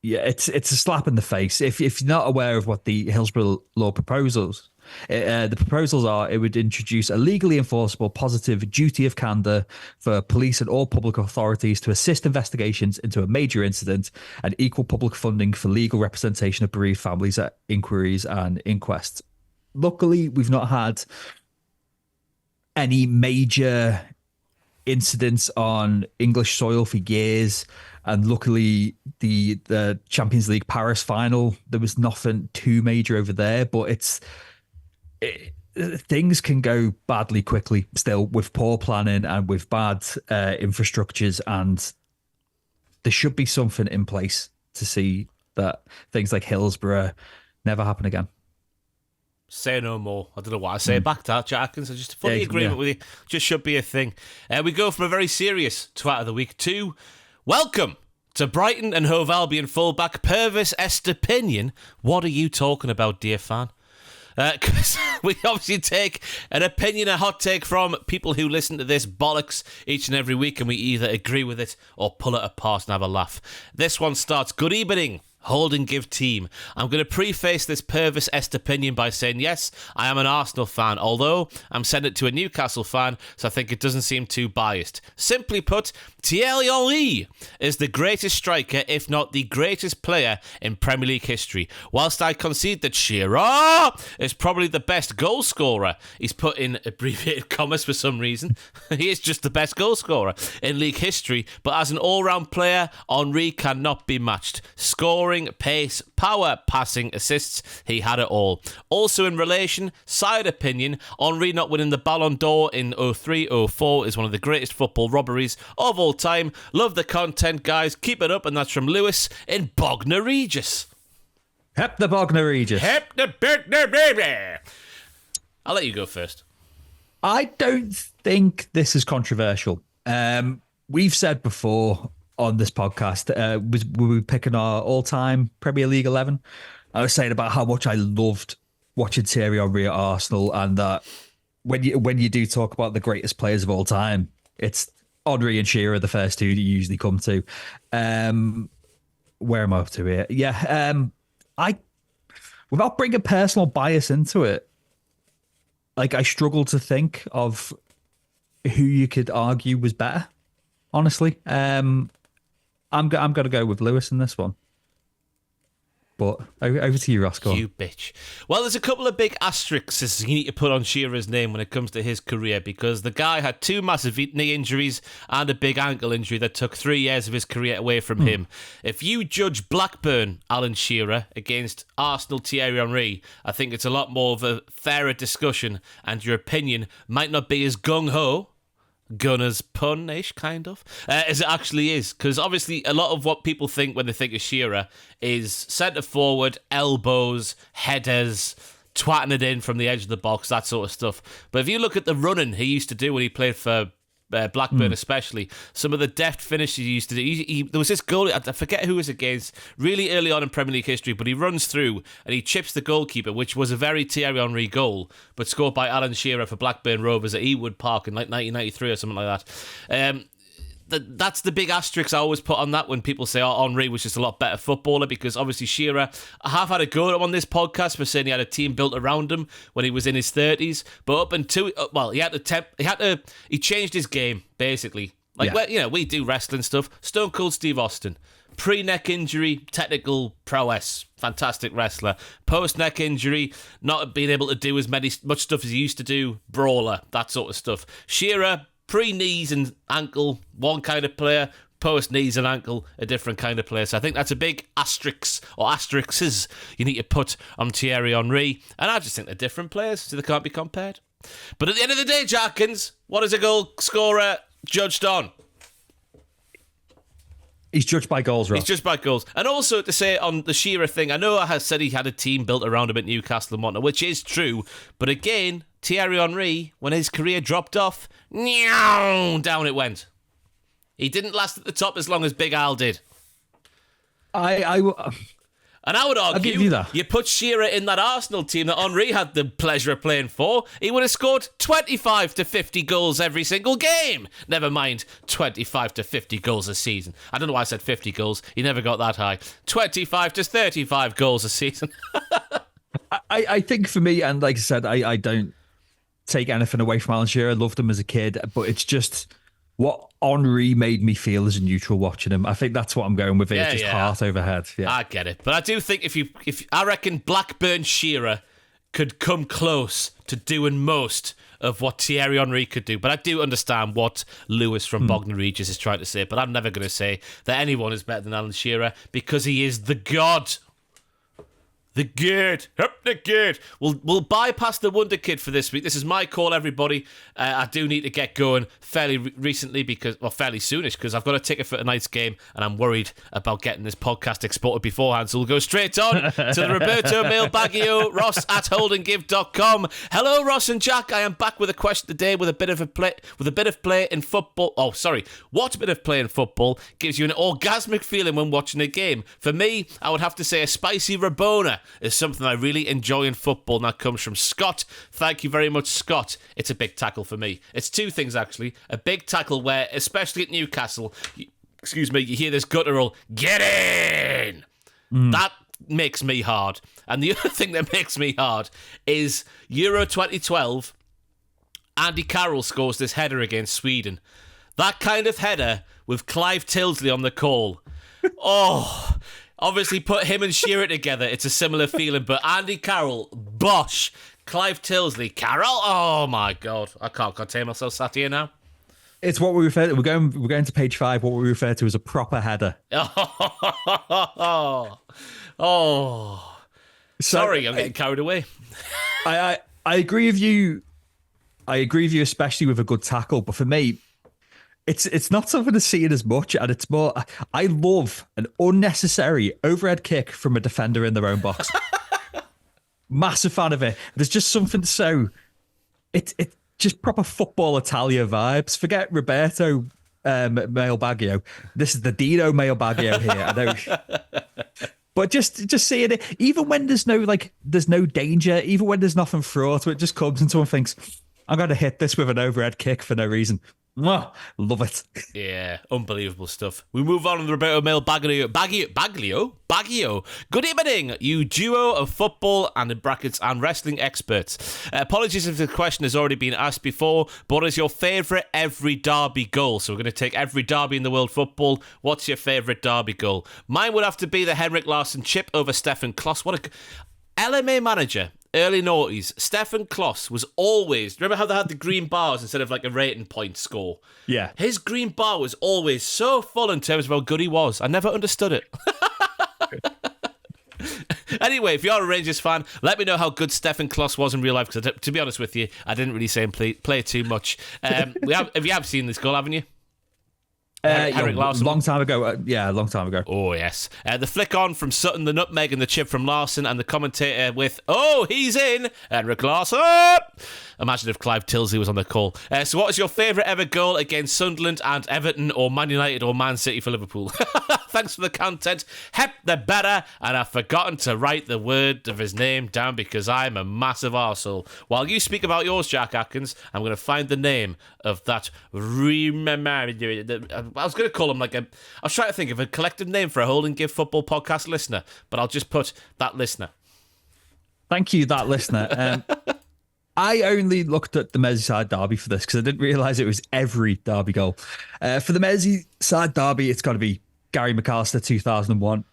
Yeah, it's a slap in the face. If you're not aware of what the Hillsborough law proposals, the proposals are, it would introduce a legally enforceable positive duty of candour for police and all public authorities to assist investigations into a major incident and equal public funding for legal representation of bereaved families at inquiries and inquests. Luckily, we've not had any major incidents on English soil for years. And luckily, the Champions League Paris final, there was nothing too major over there. But things can go badly quickly still with poor planning and with bad infrastructures. And there should be something in place to see that things like Hillsborough never happen again. Say no more. I don't know what I say back to that, Jack Atkins. I just fully agreement with you. Just should be a thing. We go from a very serious twat of the week to welcome to Brighton and Hove Albion fullback Pervis Estepinian. What are you talking about, dear fan? Because we obviously take an opinion, a hot take from people who listen to this bollocks each and every week, and we either agree with it or pull it apart and have a laugh. This one starts, good evening, hold and give team. I'm going to preface this Pervis Estepinian by saying, yes, I am an Arsenal fan, although I'm sending it to a Newcastle fan, so I think it doesn't seem too biased. Simply put, Thierry Henry is the greatest striker, if not the greatest player in Premier League history. Whilst I concede that Shearer is probably the best goal scorer, he's put in abbreviated commas for some reason. He is just the best goal scorer in league history, but as an all-round player, Henry cannot be matched. Scoring, pace, power, passing, assists, he had it all. Also in relation, side opinion, Henry not winning the Ballon d'Or in 03-04 is one of the greatest football robberies of all time. Love the content, guys. Keep it up. And that's from Lewis in Bognor Regis. Hep the Bognor Regis. Hep the Bognor Regis. I'll let you go first. I don't think this is controversial. We've said before on this podcast, we were picking our all-time Premier League 11. I was saying about how much I loved watching Thierry Henry at Arsenal, and that when you do talk about the greatest players of all time, it's Henry and Shearer, the first two that you usually come to. Where am I up to here? Yeah, I, without bringing personal bias into it, I struggle to think of who you could argue was better. Honestly, I'm going to go with Lewis in this one. But over to you, Roscoe. You bitch. Well, there's a couple of big asterisks you need to put on Shearer's name when it comes to his career, because the guy had 2 massive knee injuries and a big ankle injury that took 3 years of his career away from him. If you judge Blackburn Alan Shearer against Arsenal Thierry Henry, I think it's a lot more of a fairer discussion, and your opinion might not be as gung-ho, Gunner's pun-ish, kind of, as it actually is. Because obviously a lot of what people think when they think of Shearer is centre-forward, elbows, headers, twatting it in from the edge of the box, that sort of stuff. But if you look at the running he used to do when he played for Blackburn especially, some of the deft finishes he used to do. There was this goal, I forget who it was against, really early on in Premier League history, but he runs through and he chips the goalkeeper, which was a very Thierry Henry goal, but scored by Alan Shearer for Blackburn Rovers at Ewood Park in like 1993 or something like that. That's the big asterisk I always put on that when people say, oh, Henry was just a lot better footballer, because obviously Shearer, I have had a go at him on this podcast for saying he had a team built around him when he was in his 30s, but up until, well, he changed his game, basically. We do wrestling stuff. Stone Cold Steve Austin. Pre-neck injury, technical prowess, fantastic wrestler. Post-neck injury, not being able to do much stuff as he used to do, brawler, that sort of stuff. Shearer, pre-knees and ankle, one kind of player. Post-knees and ankle, a different kind of player. So I think that's a big asterisk, or asterisks, you need to put on Thierry Henry. And I just think they're different players, so they can't be compared. But at the end of the day, Jackins, what is a goal scorer judged on? He's judged by goals, Ross. He's judged by goals. And also to say on the Shearer thing, I know I have said he had a team built around him at Newcastle and whatnot, which is true. But again, Thierry Henry, when his career dropped off, down it went. He didn't last at the top as long as Big Al did. And I would argue, you put Shearer in that Arsenal team that Henry had the pleasure of playing for, he would have scored 25 to 50 goals every single game. Never mind 25 to 50 goals a season. I don't know why I said 50 goals. He never got that high. 25 to 35 goals a season. I think for me, and like I said, I don't take anything away from Alan Shearer. I loved him as a kid, but it's just what Henry made me feel as a neutral watching him. I think that's what I'm going with. It's just heart over head. Yeah. I get it, but I do think if I reckon Blackburn Shearer could come close to doing most of what Thierry Henry could do. But I do understand what Lewis from Bognor Regis is trying to say. But I'm never going to say that anyone is better than Alan Shearer, because he is the god. The good. Up the good. We'll bypass the Wonder Kid for this week. This is my call, everybody. I do need to get going fairly recently, fairly soonish, because I've got a ticket for tonight's game and I'm worried about getting this podcast exported beforehand. So we'll go straight on to the Roberto Mailbaggio, Ross at holdandgive.com. Hello, Ross and Jack. I am back with a question today with a bit of play in football. Oh, sorry. What bit of play in football gives you an orgasmic feeling when watching a game? For me, I would have to say a spicy Rabona is something I really enjoy in football, and that comes from Scott. Thank you very much, Scott. It's a big tackle for me. It's two things, actually. A big tackle where, especially at Newcastle, you hear this guttural, get in! That makes me hard. And the other thing that makes me hard is Euro 2012, Andy Carroll scores this header against Sweden. That kind of header with Clive Tildesley on the call. Oh... Obviously, put him and Shearer together, it's a similar feeling. But Andy Carroll, Bosch, Clive Tildesley, Carroll. Oh my God, I can't contain myself sat here now. It's what we refer to. We're going to page 5. What we refer to as a proper header. Sorry, I'm getting carried away. I agree with you. I agree with you, especially with a good tackle. But for me, it's not something to see it as much, and it's more. I love an unnecessary overhead kick from a defender in their own box. Massive fan of it. There's just something so. It just proper football Italia vibes. Forget Roberto Mailbaggio. This is the Dino Mailbaggio here. I know. But just seeing it, even when there's no danger, even when there's nothing fraught, it just comes and someone thinks, I'm going to hit this with an overhead kick for no reason. Mwah, love it. Yeah, unbelievable stuff. We move on to Roberto Mail Baggio. Good evening, you duo of football and in brackets and wrestling experts. Apologies if the question has already been asked before, but what is your favourite every derby goal? So we're going to take every derby in the world football. What's your favourite derby goal? Mine would have to be the Henrik Larsson chip over Stefan Kloss. What a LMA manager. Early noughties, Stefan Kloss was always... Remember how they had the green bars instead of like a rating point score? Yeah. His green bar was always so full in terms of how good he was. I never understood it. Anyway, if you're a Rangers fan, let me know how good Stefan Kloss was in real life, because to be honest with you, I didn't really say him play too much. Have you seen this goal, haven't you? Henrik Larsson. Long time ago. Long time ago. Oh, yes. The flick on from Sutton, the nutmeg and the chip from Larsson, and the commentator with, "Oh, he's in, Henrik Larsson." Imagine if Clive Tilsley was on the call. So what is your favourite ever goal against Sunderland and Everton or Man United or Man City for Liverpool? Thanks for the content. Hep the better. And I've forgotten to write the word of his name down because I'm a massive arsehole. While you speak about yours, Jack Atkins, I'm going to find the name of that. I was going to call him I was trying to think of a collective name for a Hold and Give football podcast listener, but I'll just put that listener. Thank you, that listener. I only looked at the Merseyside derby for this because I didn't realise it was every derby goal. For the Merseyside derby, it's got to be Gary McAllister, 2001.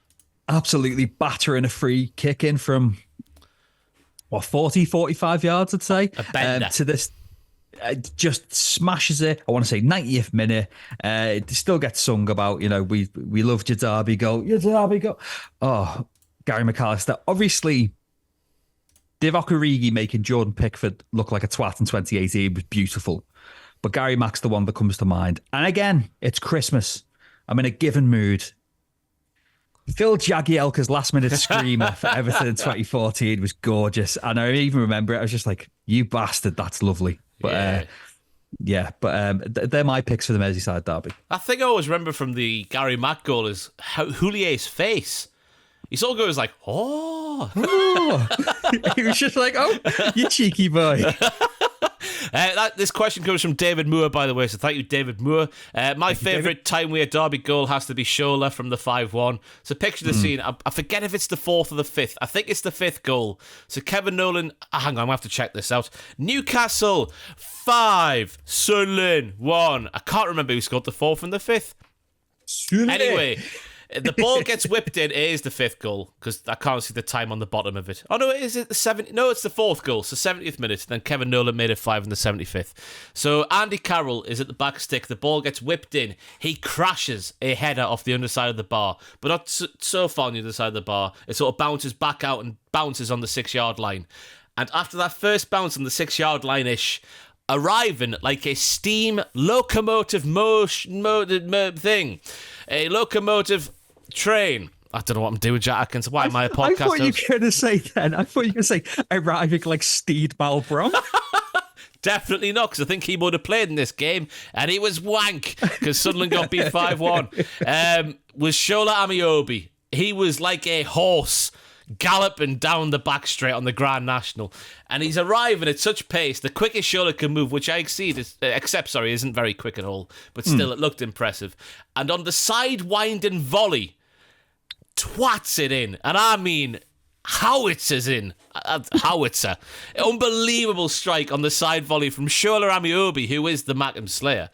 Absolutely battering a free kick in from, 40, 45 yards, I'd say. A bender. To this, just smashes it. I want to say 90th minute. It still gets sung about, we loved your derby goal. Your derby goal. Oh, Gary McAllister. Obviously, Divock Origi making Jordan Pickford look like a twat in 2018 was beautiful. But Gary Mack's the one that comes to mind. And again, it's Christmas. I'm in a given mood. Phil Jagielka's last-minute screamer for Everton in 2014 was gorgeous. And I even remember it. I was just like, you bastard, that's lovely. But they're my picks for the Merseyside derby. I think I always remember from the Gary Mack goal is Houlier's face. He sort of goes like, oh. He was just like, oh, you cheeky boy. This question comes from David Moore, by the way, so thank you, David Moore. My favourite Timeway derby goal has to be Shola from the 5-1. So picture the scene. I forget if it's the 4th or the 5th. I think it's the 5th goal. So Kevin Nolan, hang on, I'm going to have to check this out. Newcastle 5, Sunderland 1. I can't remember who scored the 4th and the 5th. Anyway, the ball gets whipped in. It is the 5th goal because I can't see the time on the bottom of it. Oh no, is it the 70th? No, it's the 4th goal. So 70th minute. Then Kevin Nolan made it 5 in the 75th. So Andy Carroll is at the back stick. The ball gets whipped in. He crashes a header off the underside of the bar, but not so far on the other side of the bar. It sort of bounces back out and bounces on the 6-yard line. And after that first bounce on the 6-yard line-ish, arriving like a steam locomotive thing, a locomotive train. I don't know what I'm doing, Jack Atkins. Why am I a podcast I thought you host? were going to say then. I thought you were going to say arriving like Steed Malbron. Definitely not, because I think he would have played in this game, and he was wank because Sunderland got beat 5-1. Was Shola Amiobi. He was like a horse galloping down the back straight on the Grand National, and he's arriving at such pace. The quickest Shola can move, which I accept, isn't very quick at all, but still it looked impressive. And on the side winding volley, twats it in, and I mean howitzers in. Howitzer. Unbelievable strike on the side volley from Shola Amiobi, who is the Mackham Slayer.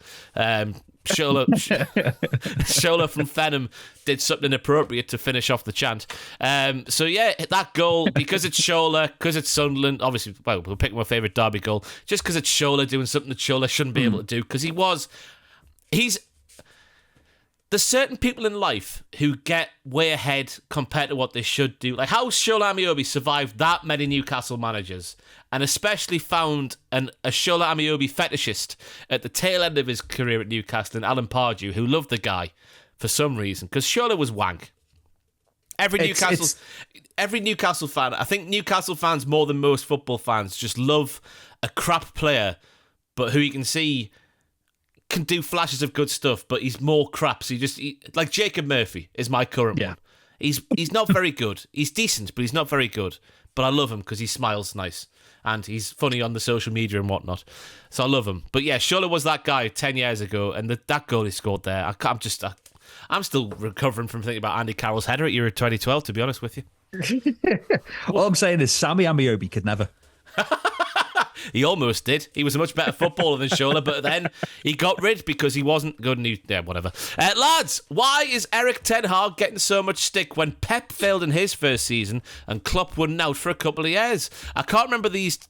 Shola from Fenham did something appropriate to finish off the chant. So yeah, that goal, because it's Shola, because it's Sunderland, obviously, well, we'll pick my favourite derby goal, just because it's Shola doing something that Shola shouldn't be able to do, because there's certain people in life who get way ahead compared to what they should do. Like how Shola Amiobi survived that many Newcastle managers, and especially found a Shola Amiobi fetishist at the tail end of his career at Newcastle, and Alan Pardew, who loved the guy for some reason, because Shola was wank. Every Newcastle fan, I think Newcastle fans more than most football fans just love a crap player, but who you can see can do flashes of good stuff, but he's more crap. So like Jacob Murphy is my current one. He's not very good. He's decent, but he's not very good. But I love him because he smiles nice. and he's funny on the social media and whatnot. So I love him. But yeah, Schuller was that guy 10 years ago, and that goal he scored there, I'm still recovering from thinking about Andy Carroll's header at Euro 2012, to be honest with you. All I'm saying is Sammy Amiobi could never. He almost did. He was a much better footballer than Scholler, but then he got rid because he wasn't good. Yeah, whatever. Lads, why is Erik Ten Hag getting so much stick when Pep failed in his first season and Klopp won out for a couple of years? I can't remember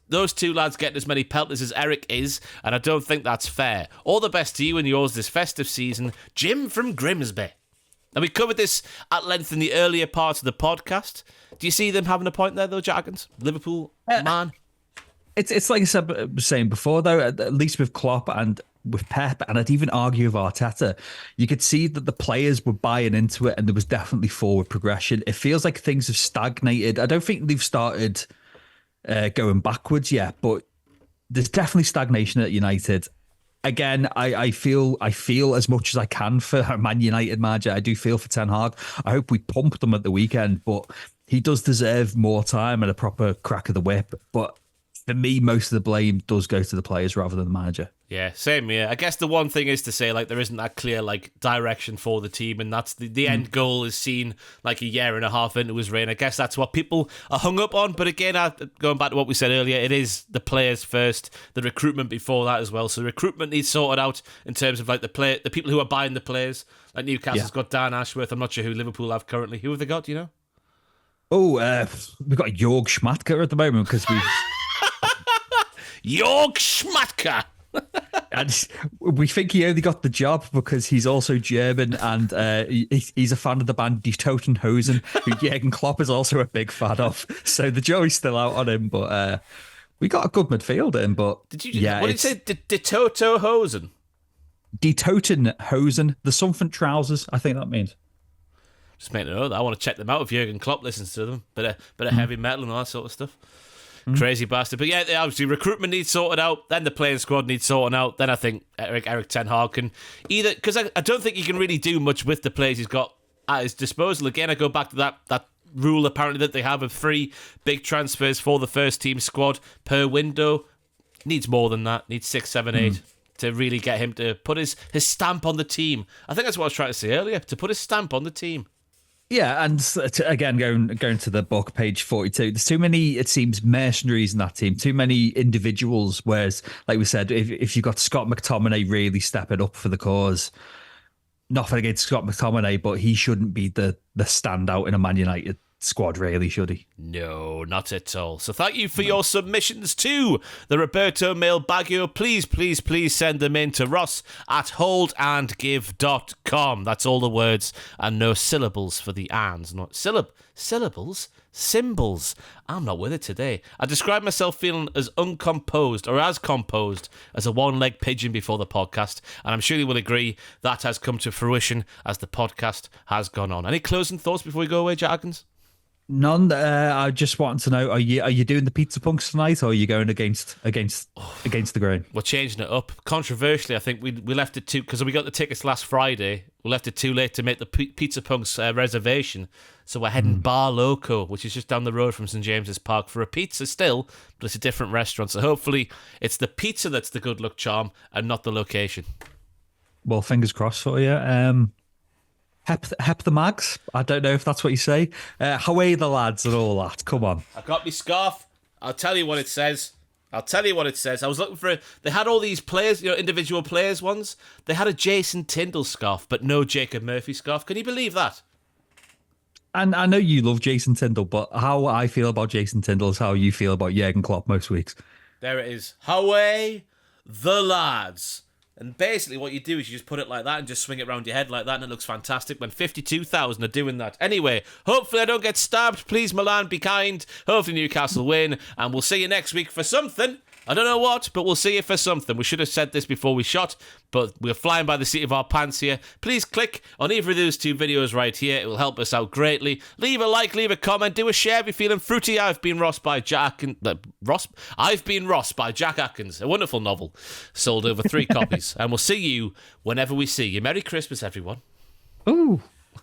those two lads getting as many pelters as Eric is, and I don't think that's fair. All the best to you and yours this festive season. Jim from Grimsby. Now, we covered this at length in the earlier parts of the podcast. Do you see them having a point there, though, Jack Atkins? Liverpool, man. It's like I was saying before, though, at least with Klopp and with Pep, and I'd even argue with Arteta, you could see that the players were buying into it and there was definitely forward progression. It feels like things have stagnated. I don't think they've started going backwards yet, but there's definitely stagnation at United. Again, I feel as much as I can for a Man United manager. I do feel for Ten Hag. I hope we pumped him at the weekend, but he does deserve more time and a proper crack of the whip. But for me, most of the blame does go to the players rather than the manager. Yeah, same here. I guess the one thing is to say, like, there isn't that clear, like, direction for the team, and that's the end goal is seen, like, a year and a half into his reign. I guess that's what people are hung up on. But again, going back to what we said earlier, it is the players first, the recruitment before that as well. So recruitment needs sorted out in terms of, like, the people who are buying the players. Like, Newcastle's got Dan Ashworth. I'm not sure who Liverpool have currently. Who have they got, do you know? Oh, we've got Jörg Schmatke at the moment because we've... Jörg Schmatke! And we think he only got the job because he's also German and he's a fan of the band Die Toten Hosen, who Jürgen Klopp is also a big fan of. So the jury's still out on him, but we got a good midfielder in. But what did you say? Die Toto Hosen? Die Toten Hosen, the something trousers, I think that means. Just making a note. I want to check them out if Jürgen Klopp listens to them. Bit of heavy metal and all that sort of stuff. Crazy bastard. But yeah, obviously recruitment needs sorted out, then the playing squad needs sorting out, then I think Erik Ten Hag can either, because I don't think he can really do much with the players he's got at his disposal. Again, I go back to that rule apparently that they have of 3 big transfers for the first team squad per window. Needs more than that, needs 6, 7, 8 to really get him to put his stamp on the team. I think that's what I was trying to say earlier, to put his stamp on the team. Yeah, and again, going to the book, page 42, there's too many, it seems, mercenaries in that team, too many individuals, whereas, like we said, if you've got Scott McTominay really stepping up for the cause, nothing against Scott McTominay, but he shouldn't be the standout in a Man United squad, really, should he? No, not at all. So thank you for your submissions to the Roberto Mailbagio. Please send them in to Ross at holdandgive.com. That's all the words and no syllables for the ands. Not syllables? Symbols. I'm not with it today. I describe myself feeling as uncomposed or as composed as a one-legged pigeon before the podcast, and I'm sure you will agree that has come to fruition as the podcast has gone on. Any closing thoughts before we go away, Jack Atkins? None. I just want to know: are you doing the pizza punks tonight, or are you going against the grain? We're changing it up. Controversially, I think we left it too because we got the tickets last Friday. We left it too late to make the pizza punks reservation, so we're heading Bar Loco, which is just down the road from St James's Park, for a pizza still, but it's a different restaurant. So hopefully, it's the pizza that's the good luck charm and not the location. Well, fingers crossed for you. Hep the mags. I don't know if that's what you say. Away the lads and all that. Come on. I got my scarf. I'll tell you what it says. I was looking for it. They had all these players, individual players ones. They had a Jason Tindall scarf, but no Jacob Murphy scarf. Can you believe that? And I know you love Jason Tindall, but how I feel about Jason Tindall is how you feel about Jürgen Klopp most weeks. There it is. Away the lads. And basically what you do is you just put it like that and just swing it around your head like that, and it looks fantastic when 52,000 are doing that. Anyway, hopefully I don't get stabbed. Please, Milan, be kind. Hopefully Newcastle win, and we'll see you next week for something. I don't know what, but we'll see you for something. We should have said this before we shot, but we're flying by the seat of our pants here. Please click on either of those 2 videos right here. It will help us out greatly. Leave a like, leave a comment, do a share if you're feeling fruity. I've been Ross by Jack Atkins. A wonderful novel. Sold over 3 copies. And we'll see you whenever we see you. Merry Christmas, everyone. Ooh.